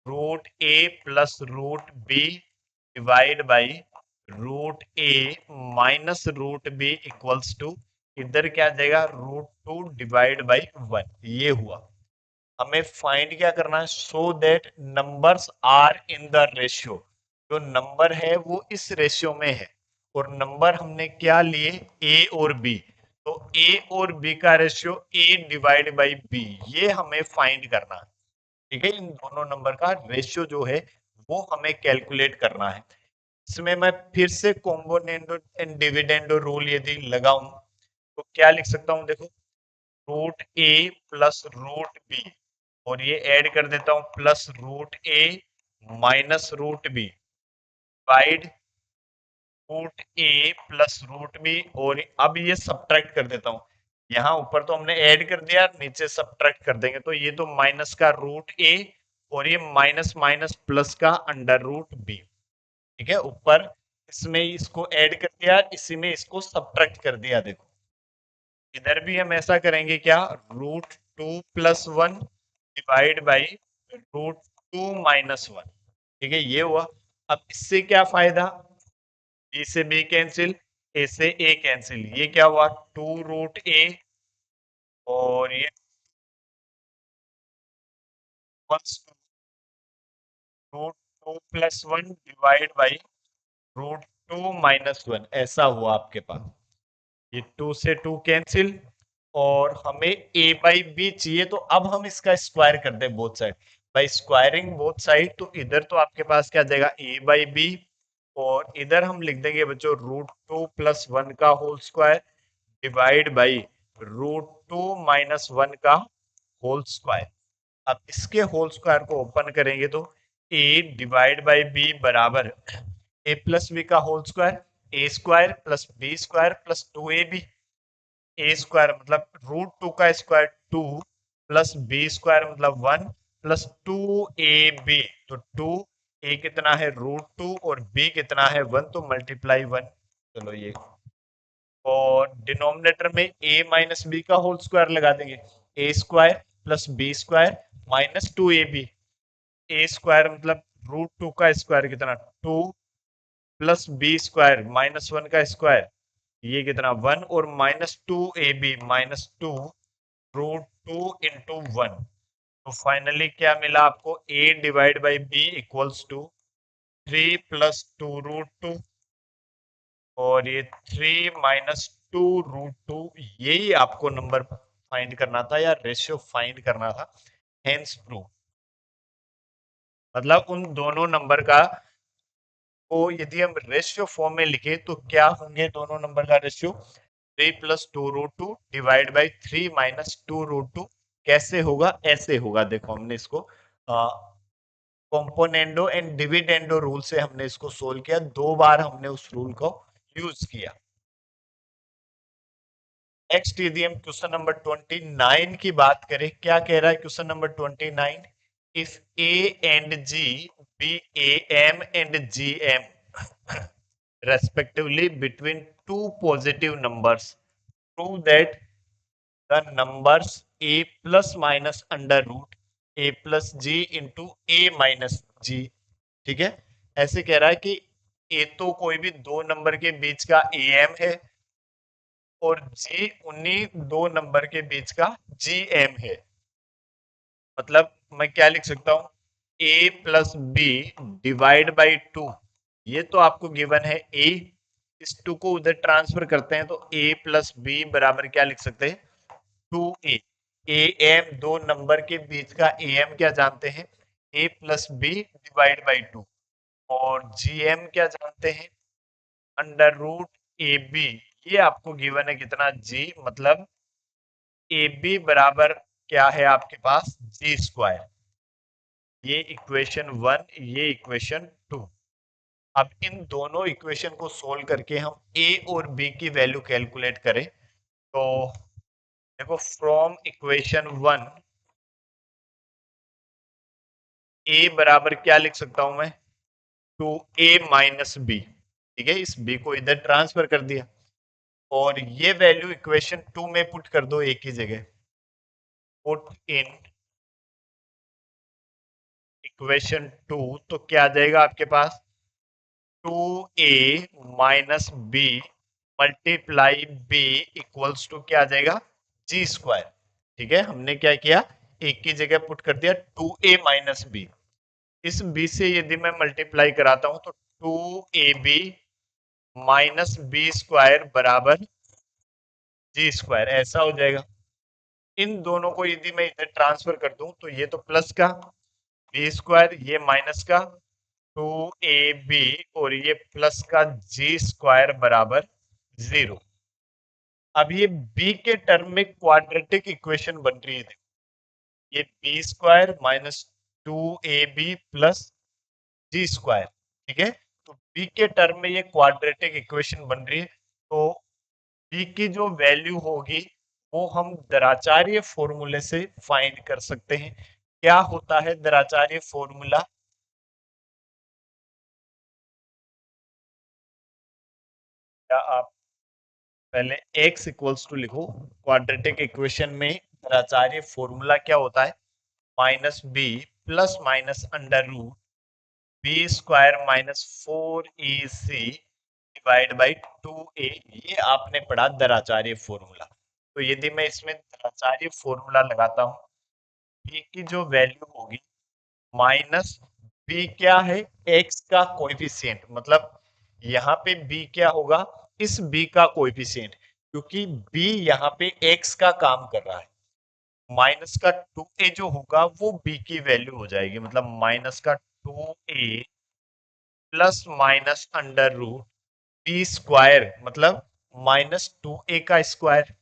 √a plus √b divide by √a minus √b equals to, इधर क्या आ जाएगा, √2 डिवाइड बाई 1। ये हुआ। हमें फाइंड क्या करना है, so that numbers are in the ratio, जो नंबर है वो इस रेशियो में है। और नंबर हमने क्या लिए, ए और बी, तो ए और बी का ratio a divide by b, ये हमें फाइंड करना है। ठीक है, इन दोनों नंबर का रेशियो जो है वो हमें कैलकुलेट करना है। इसमें मैं फिर से कॉम्पोनेंडो एंड डिविडेंडो रूल यदि लगाऊं, तो क्या लिख सकता हूं, देखो, √a प्लस √b, और ये ऐड कर देता हूं, plus √a minus √b divide √a plus √b, और अब ये सब्ट्रैक्ट कर देता हूं। यहाँ ऊपर तो हमने ऐड कर दिया, नीचे सब्ट्रैक्ट कर देंगे, तो ये तो माइनस का √a, और ये माइनस माइनस प्लस का √b। ठीक है, ऊपर इसमें इसको ऐड कर दिया, इसी में इसको सब्ट्रैक्ट कर दिया। देखो, इधर भी हम ऐसा करेंगे, क्या, √2+1 डिवाइड बाई √2-1। ठीक है, ये हुआ। अब इससे क्या फायदा, बी से बी कैंसिल, ए से ए कैंसिल, ये क्या हुआ 2√a, और ये √2 + 1 डिवाइड बाई √2 - 1, ऐसा हुआ आपके पास। ये 2 से 2 कैंसिल, और हमें a बाई बी चाहिए, तो अब हम इसका स्क्वायर कर दें both side. By squaring both side, तो इधर तो आपके पास क्या आ जाएगा a बाई बी, और इधर हम लिख देंगे बच्चों √2 + 1 का होल स्क्वायर डिवाइड बाई √2 - 1 का होल स्क्वायर। अब इसके होल स्क्वायर को ओपन करेंगे तो a डिवाइड बाई बी बराबर a प्लस बी का whole square, A square plus B square plus 2ab, A square मतलब √2 का स्क्वायर 2 प्लस बी स्क्वायर मतलब 1 प्लस 2ab, तो 2 ए कितना है √2 और बी कितना है 1, तो मल्टीप्लाई 1। चलो ये, और डिनोमिनेटर में a माइनस बी का होल स्क्वायर लगा देंगे, A square plus B square minus 2ab, A square मतलब √2 का स्क्वायर कितना 2 प्लस बी स्क्वायर -1 का स्क्वायर, ये कितना 1, और -2ab -2 √2 × 1, तो फाइनली क्या मिला आपको a divide by b equals to 3 + 2√2, और ये 3 - 2√2, यही आपको नंबर फाइंड करना था या रेशियो फाइंड करना था। हेंस प्रूव, मतलब उन दोनों नंबर का को यदि हम रेशियो फॉर्म में लिखे तो क्या होंगे दोनों नंबर का रेशियो, 3 + 2√2 डिवाइड बाई 3 - 2√2, कैसे होगा, ऐसे होगा। देखो हमने इसको कॉम्पोनेंडो एंड डिविडेंडो रूल से हमने इसको सोल्व किया, 2 बार हमने उस रूल को यूज किया। नेक्स्ट यदि हम क्वेश्चन नंबर 29 की बात करें, क्या कह रहा है question number 29, if a and g be am and gm respectively between two positive numbers, prove that the numbers a plus minus under root a plus g into a minus g। ठीक है, ऐसे कह रहा है कि a तो कोई भी दो नंबर के बीच का am है, और g उन्हीं दो नंबर के बीच का gm है। मतलब मैं क्या लिख सकता हूं, a plus b divide by 2, ये तो आपको गिवन है a, इस 2 को उधर ट्रांसफर करते हैं तो a प्लस बी बराबर क्या लिख सकते हैं 2a। am दो नंबर के बीच का am क्या जानते हैं, a plus b divide by 2, और gm क्या जानते हैं अंडर रूट ए बी, ये आपको गिवन है कितना g, मतलब ए बी बराबर क्या है आपके पास जी स्क्वायर। ये इक्वेशन 1, ये इक्वेशन 2। अब इन दोनों इक्वेशन को सोल्व करके हम a और b की वैल्यू कैलकुलेट करें, तो देखो फ्रॉम इक्वेशन 1 a बराबर क्या लिख सकता हूं मैं 2a माइनस बी, ठीक है, इस b को इधर ट्रांसफर कर दिया, और ये वैल्यू इक्वेशन 2 में पुट कर दो a की जगह, पुट इन इक्वेशन 2, तो क्या आ जाएगा आपके पास 2a minus b multiply b equals to क्या आ जाएगा जी स्क्वायर। ठीक है, हमने क्या किया एक की जगह पुट कर दिया 2a माइनस बी, इस b से यदि मैं मल्टीप्लाई कराता हूं तो 2ab माइनस बी स्क्वायर बराबर जी स्क्वायर, ऐसा हो जाएगा। इन दोनों को यदि मैं इधर ट्रांसफर कर दूं तो ये तो प्लस का बी स्क्वायर, ये माइनस का 2ab, और ये प्लस का जी स्क्वायर बराबर 0। अब ये b के टर्म में क्वाड्रेटिक इक्वेशन बन रही है, ये B square minus 2ab plus G square. ठीक है, तो b के टर्म में ये क्वाड्रेटिक इक्वेशन बन रही है, तो b की जो वैल्यू होगी वो हम द्विचार्य फॉर्मूले से फाइंड कर सकते हैं। क्या होता है द्विचार्य फॉर्मूला, क्या आप पहले x इक्वल्स टू लिखो, क्वाड्रेटिक इक्वेशन में द्विचार्य फॉर्मूला क्या होता है, -b plus minus under root b square minus 4ac divide by 2a, ये आपने पढ़ा दराचार्य फॉर्मूला। तो यदि मैं इसमें दराचार्य फॉर्मूला लगाता हूँ, बी की जो वैल्यू होगी माइनस बी क्या है, एक्स का कोएफिशिएंट, मतलब यहाँ पे बी क्या होगा, इस बी का कोएफिशिएंट, क्योंकि बी यहाँ पे एक्स का काम कर रहा है। माइनस का 2a जो होगा वो बी की वैल्यू हो जाएगी, मतलब माइनस का 2a plus minus under root b square, मतलब -2a का स्क्वायर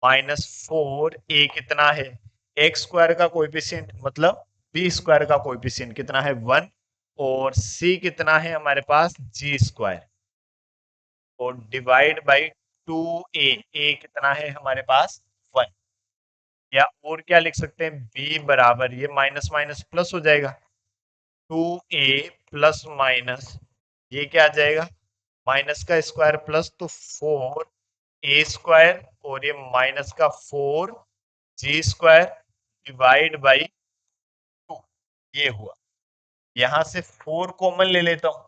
-4a कितना है, एक्स स्क्वायर का कोएफिशिएंट, मतलब बी स्क्वायर का कोएफिशिएंट कितना है 1, और c कितना है हमारे पास जी स्क्वायर, और डिवाइड बाई 2a, a कितना है हमारे पास 1, या और क्या लिख सकते हैं, b बराबर, ये माइनस माइनस प्लस हो जाएगा, 2a प्लस माइनस, ये क्या आ जाएगा, माइनस का स्क्वायर प्लस, तो 4a स्क्वायर, और ये माइनस का 4g स्क्वायर डिवाइड बाई 2, ये हुआ। यहां से 4 कॉमन ले लेता हूं,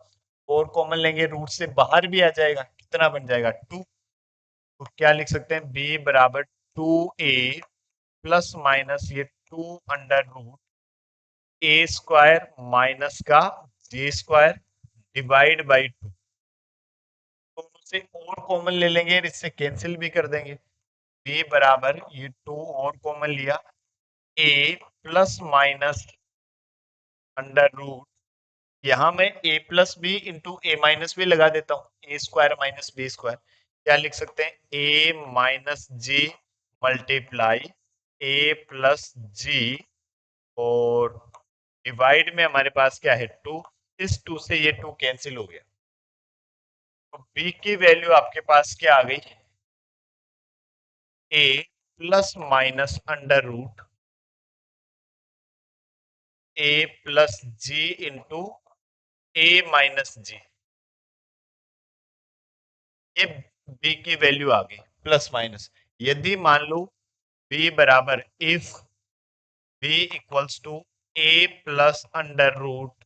4 कॉमन लेंगे रूट से बाहर भी आ जाएगा, कितना बन जाएगा 2, तो क्या लिख सकते हैं, b बराबर 2a प्लस माइनस ये 2 अंडर रूट ए स्क्वायर माइनस का जी स्क्वायर डिवाइड बाई 2, दोनों से और कॉमन ले लेंगे, इससे कैंसिल भी कर देंगे, b बराबर ये 2 और कॉमन लिया, a plus minus under root, यहाँ मैं a plus B into A minus B लगा देता हूँ, A square minus B square, क्या लिख सकते हैं, a minus G multiply A plus G, और डिवाइड में हमारे पास क्या है 2, इस 2 से ये 2 कैंसिल हो गया, तो b की वैल्यू आपके पास क्या आ गई, a plus minus under root a plus G into A minus G, ये b की वैल्यू आ गई प्लस माइनस। यदि मान लो b बराबर, if b equals to a plus under root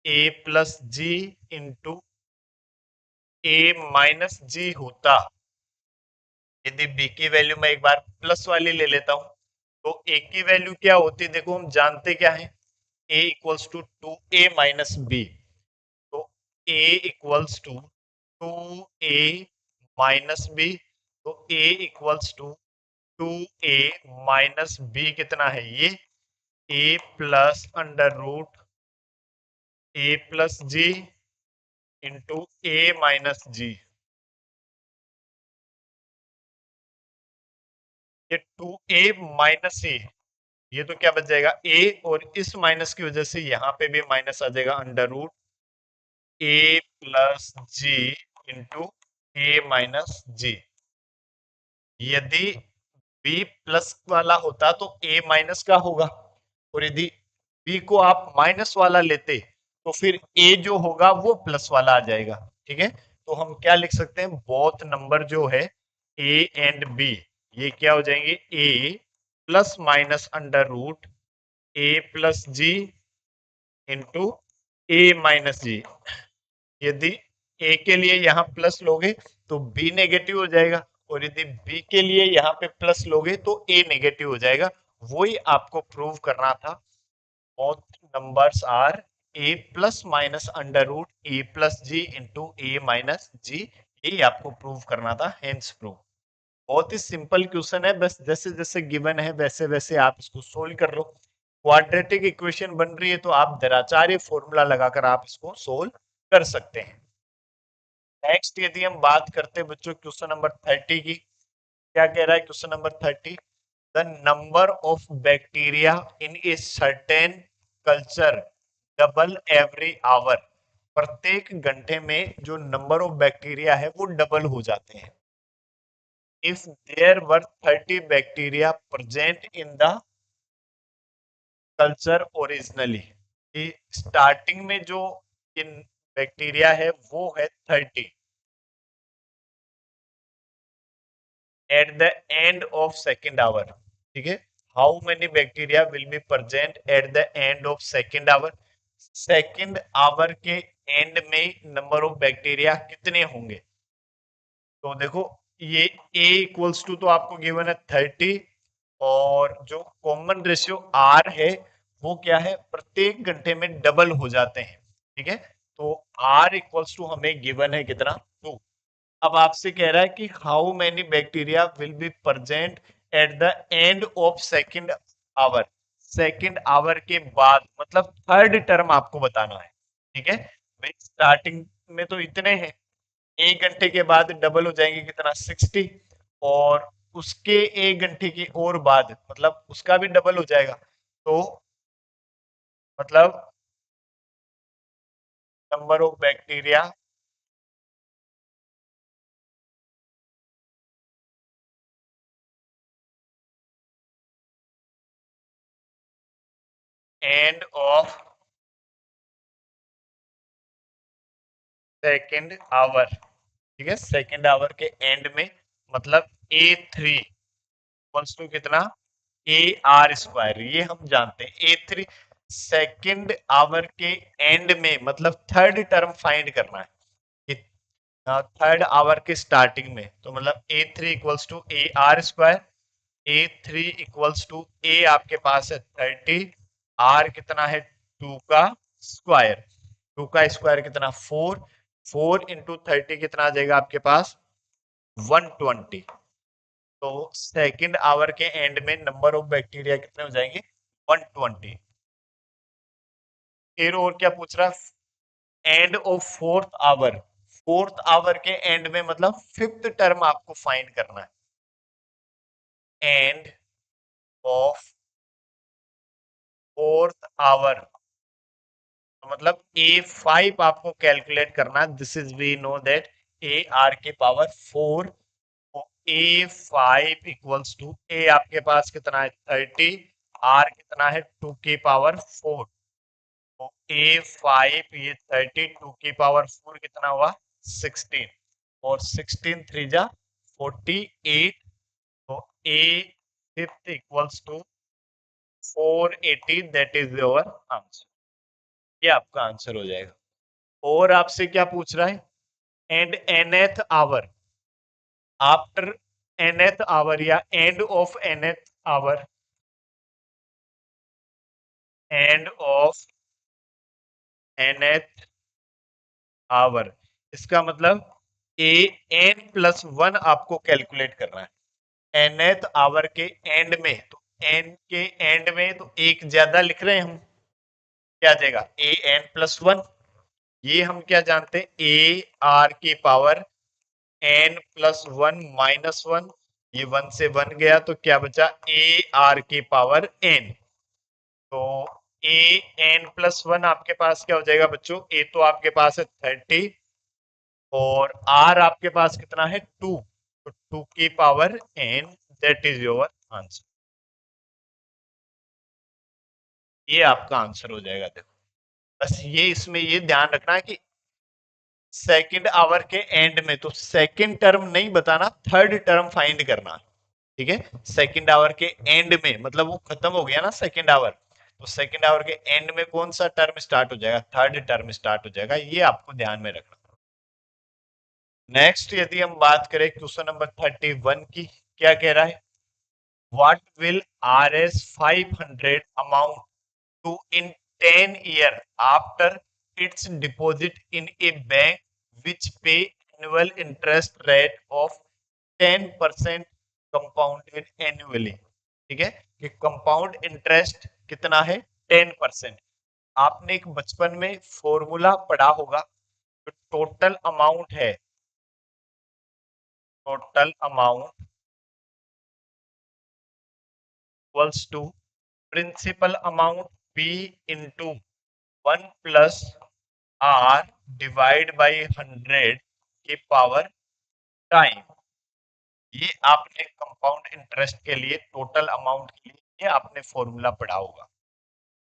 a plus G into A minus G होता, यदि b की वैल्यू मैं एक बार प्लस वाली ले लेता हूं, तो a की वैल्यू क्या होती है, देखो हम जानते क्या है, a equals to 2a minus B, तो a equals to 2a minus B, तो a equals to 2a minus B कितना है, ये a plus under root a plus G into a minus G, ये 2a माइनस ए, ये तो क्या बच जाएगा a, और इस माइनस की वजह से यहाँ पे भी माइनस आ जाएगा, under root a plus G into A minus G. यदि b प्लस वाला होता तो a माइनस का होगा, और यदि b को आप माइनस वाला लेते तो फिर a जो होगा वो प्लस वाला आ जाएगा, ठीक है। तो हम क्या लिख सकते हैं, बोथ नंबर जो है a एंड b, ये क्या हो जाएंगे, a plus minus under root a plus G into A minus G. यदि a के लिए यहाँ प्लस लोगे तो b नेगेटिव हो जाएगा, और यदि b के लिए यहाँ पे प्लस लोगे तो a नेगेटिव हो जाएगा, वही आपको प्रूव करना था। Both numbers are a plus minus under root A plus G into A minus G, यही आपको प्रूव करना था, हेंस प्रूव। बहुत ही सिंपल क्वेश्चन है, बस जैसे जैसे गिवन है वैसे वैसे आप इसको सोल्व कर लो। क्वाड्रेटिक इक्वेशन बन रही है तो आप दराचार्य फॉर्मूला लगाकर आप इसको सोल्व कर सकते हैं। नेक्स्ट यदि हम बात करते हैं बच्चों क्वेश्चन नंबर 30 की, क्या कह रहा है question number 30, the number of bacteria in a certain culture double every hour, प्रत्येक घंटे में जो नंबर ऑफ बैक्टीरिया है वो डबल हो जाते हैं। If there were 30 bacteria present in the culture originally, starting में जो इन बैक्टीरिया है वो है 30, at the end of second hour, ठीक है। How many bacteria will be present at the end of second hour, second hour के end में नंबर ऑफ बैक्टीरिया कितने होंगे। तो देखो ये a इक्वल्स टू तो आपको गिवन है 30, और जो कॉमन रेशियो r है वो क्या है, प्रत्येक घंटे में डबल हो जाते हैं। ठीक है, तो r इक्वल्स टू हमें गिवन है कितना, 2। अब आपसे कह रहा है कि how many bacteria will be present at the end of second hour, second hour के बाद मतलब थर्ड टर्म आपको बताना है। ठीक है भाई, स्टार्टिंग में तो इतने हैं, 1 घंटे के बाद डबल हो जाएंगे कितना, 60, और उसके 1 घंटे के और बाद मतलब उसका भी डबल हो जाएगा, तो मतलब number of bacteria and of second hour. ठीक है, सेकेंड आवर के एंड में मतलब A3 इक्वल्स टू कितना, AR², ये हम जानते हैं A3। सेकेंड आवर के एंड में मतलब थर्ड टर्म फाइंड करना है कि थर्ड आवर के स्टार्टिंग में, तो मतलब A3 equals to AR², A3 equals to A आपके पास है 30, R कितना है 2 का स्क्वायर, 2 का स्क्वायर कितना 4, 4 इंटू 30 कितना आ जाएगा आपके पास 120। तो सेकेंड आवर के एंड में नंबर ऑफ बैक्टीरिया कितने हो जाएंगे 120। फिर और क्या पूछ रहा है, end of fourth hour, fourth hour के एंड में मतलब फिफ्थ टर्म आपको फाइंड करना है, एंड ऑफ फोर्थ आवर, तो मतलब A5 आपको कैलकुलेट करना है। This is we know that AR के पावर 4, तो A5 इक्वल्स टू A आपके पास कितना है 30, R कितना है 2 की पावर 4, तो A5 ये 32 की पावर 4 कितना हुआ 16, और 16 3 जा 48, तो A fifth equals to 480, that is your answer. ये आपका आंसर हो जाएगा। और आपसे क्या पूछ रहा है, end nth hour, after nth hour या end of nth hour, end of nth hour, इसका मतलब an+1 आपको कैलकुलेट करना है nth आवर के एंड में, तो n के एंड में तो एक ज्यादा लिख रहे हैं हम, क्या आ जाएगा an+1, ये हम क्या जानते हैं AR की पावर n+1 - 1, ये 1 से 1 गया तो क्या बचा AR की पावर n, तो an+1 आपके पास क्या हो जाएगा बच्चों, A तो आपके पास है 30, और R आपके पास कितना है 2, तो 2 की power n, that is your answer. ये आपका आंसर हो जाएगा। देखो बस ये इसमें ये ध्यान रखना है कि सेकंड आवर के एंड में तो सेकंड टर्म नहीं बताना, थर्ड टर्म फाइंड करना। ठीक है, सेकंड आवर के एंड में मतलब वो खत्म हो गया ना सेकंड आवर, तो सेकंड आवर के एंड में कौन सा टर्म स्टार्ट हो जाएगा, थर्ड टर्म स्टार्ट हो जाएगा, ये आपको ध्यान में रखना। नेक्स्ट यदि हम बात करें क्वेश्चन नंबर 31 की, क्या कह रहा है, what will RS500 amount to in 10 year after its deposit in a bank which pay annual interest rate of 10% compounded annually. ठीक है, कि कंपाउंड इंटरेस्ट कितना है 10%। आपने एक बचपन में फॉर्मूला पढ़ा होगा, तो टोटल अमाउंट है, total amount equals to principal amount P into 1+R divide by 100 की पावर टाइम। ये आपने कंपाउंड इंटरेस्ट के लिए, टोटल अमाउंट के लिए ये आपने फॉर्मूला पढ़ा होगा।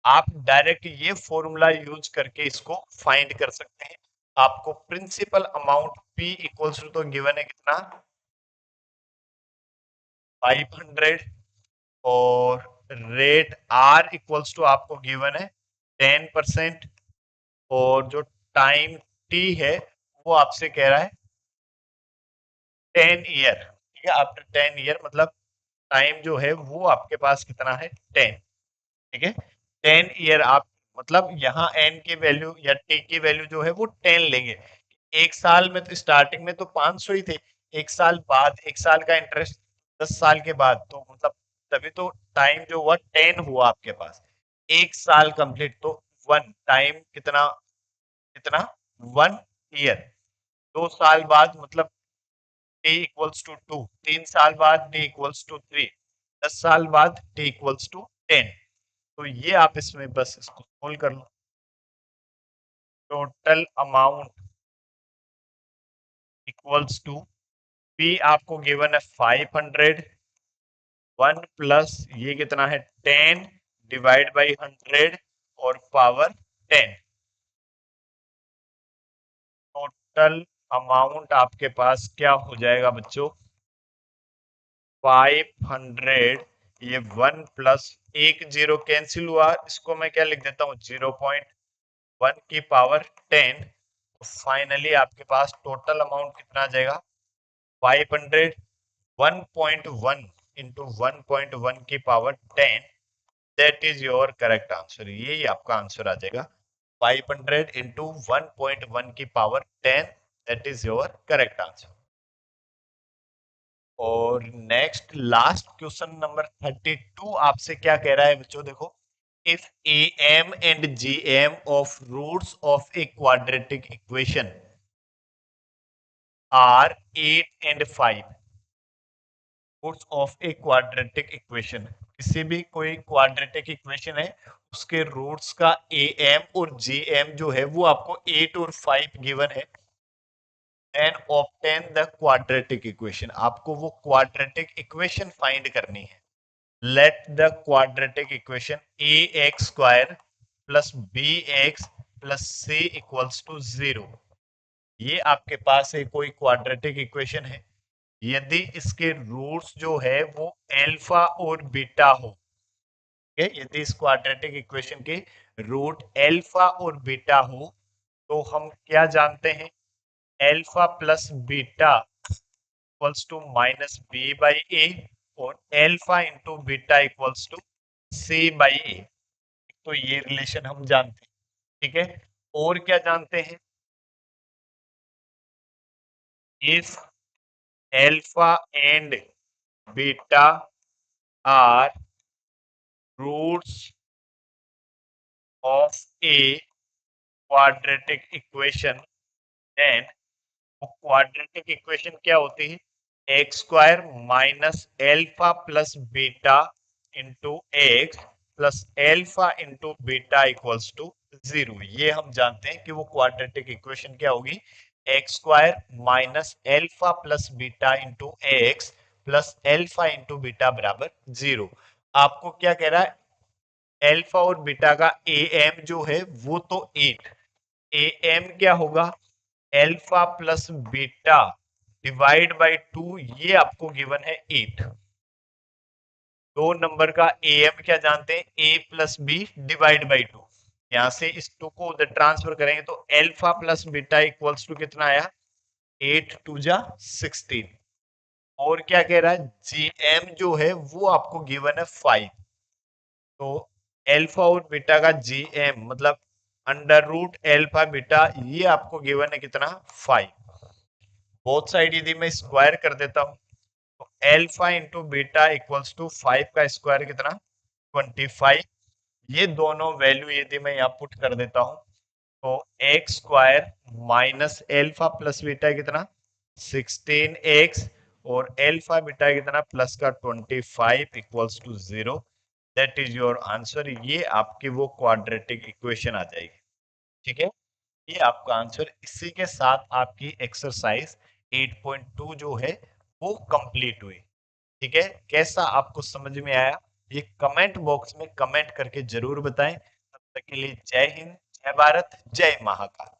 आप डायरेक्ट ये फॉर्मूला यूज करके इसको फाइंड कर सकते हैं। आपको principal amount P equals to तो गिवन है कितना 500, और रेट आर इक्वल्स टू आपको गिवन है 10%, और जो टाइम टी है वो आपसे कह रहा है 10 ईयर। ठीक है, आफ्टर 10 ईयर मतलब टाइम जो है वो आपके पास कितना है 10। ठीक है, 10 ईयर आप मतलब यहाँ एन की वैल्यू या टी की वैल्यू जो है वो 10 लेंगे। एक साल में तो स्टार्टिंग में तो 500 ही थे, एक साल बाद, एक साल का इंटरेस्ट 10 साल के बाद, तो मतलब तभी तो टाइम जो हुआ 10 हुआ आपके पास। एक साल कंप्लीट तो 1 टाइम कितना, कितना 1 ईयर। 2 साल बाद मतलब t इक्वल्स टू 2, 3 साल बाद t इक्वल्स टू 3, 10 साल बाद t इक्वल्स टू 10। तो ये आप इसमें बस इसको सोल्व कर लो। Total amount equals to p आपको गिवन है 500, 1 प्लस ये कितना है 10 डिवाइड बाई 100 और पावर 10। टोटल अमाउंट आपके पास क्या हो जाएगा बच्चों, 500, ये 1 प्लस एक जीरो कैंसिल हुआ, इसको मैं क्या लिख देता हूँ 0.1 की पावर 10। फाइनली आपके पास टोटल अमाउंट कितना आ जाएगा 500, 1.1 इंटू 1.1 की power 10, that is your correct answer. यही आपका आंसर आ जाएगा 500 इंटू 1.1 की power 10, that is your correct answer. और नेक्स्ट लास्ट क्वेश्चन नंबर 32 आपसे क्या कह रहा है बच्चों, देखो, if A M and G M of roots of a quadratic equation are 8 and 5, roots of a quadratic equation, किसी भी कोई क्वाड्रेटिक इक्वेशन है उसके रूट्स का ए एम और जी एम जो है वो आपको 8 और 5 गिवन है, and obtain the quadratic equation, आपको वो क्वाड्रेटिक इक्वेशन फाइंड करनी है। Let the quadratic equation a x square plus b x plus c equals to 0। ये आपके पास है कोई क्वाड्रेटिक इक्वेशन है, यदि इसके रूट्स जो है वो एल्फा और बीटा हो, यदि इस क्वाड्रेटिक इक्वेशन के रूट एल्फा और बीटा हो, तो हम क्या जानते हैं, alpha plus beta equals to minus b by a, और alpha into beta equals to c by a. तो ये रिलेशन हम जानते हैं। ठीक है, और क्या जानते हैं, if alpha and beta are roots of a quadratic equation, then quadratic equation क्या होती है, x square minus alpha plus beta into x plus alpha into beta equals to 0। ये हम जानते हैं कि वो क्वाड्रेटिक इक्वेशन क्या होगी, x square minus alpha plus beta into x plus alpha into beta बराबर 0। आपको क्या कह रहा है, एल्फा और बीटा का ए एम जो है वो तो 8, ए एम क्या होगा, alpha plus beta divide by 2, ये आपको गिवन है 8। दो नंबर का ए एम क्या जानते हैं, ए प्लस बी डिवाइड बाई 2। यहां से इस 2 को उधर ट्रांसफर करेंगे तो alpha plus beta equals to कितना आया, 8 2 जा 16। और क्या कह रहा है, जी एम जो है वो आपको गिवन है 5। तो एल्फा और बीटा का जी एम मतलब अंडर रूट एल्फा बीटा, ये आपको गिवन है कितना 5। बोथ साइड यदि मैं स्क्वायर कर देता हूं तो alpha into beta equals to 5 का स्क्वायर कितना 25। ये दोनों वैल्यू यदि मैं यहाँ पुट कर देता हूं तो x square minus alpha plus beta कितना 16x, और एल्फा बीटा कितना प्लस का 25 equals to 0। That is your answer. ये आपकी वो क्वाड्रेटिक इक्वेशन आ जाएगी। ठीक है, ये आपका आंसर। इसी के साथ आपकी एक्सरसाइज 8.2 जो है वो कंप्लीट हुई। ठीक है, कैसा आपको समझ में आया, ये कमेंट बॉक्स में कमेंट करके जरूर बताएं। तब तक के लिए जय हिंद, जय भारत, जय महाकाल।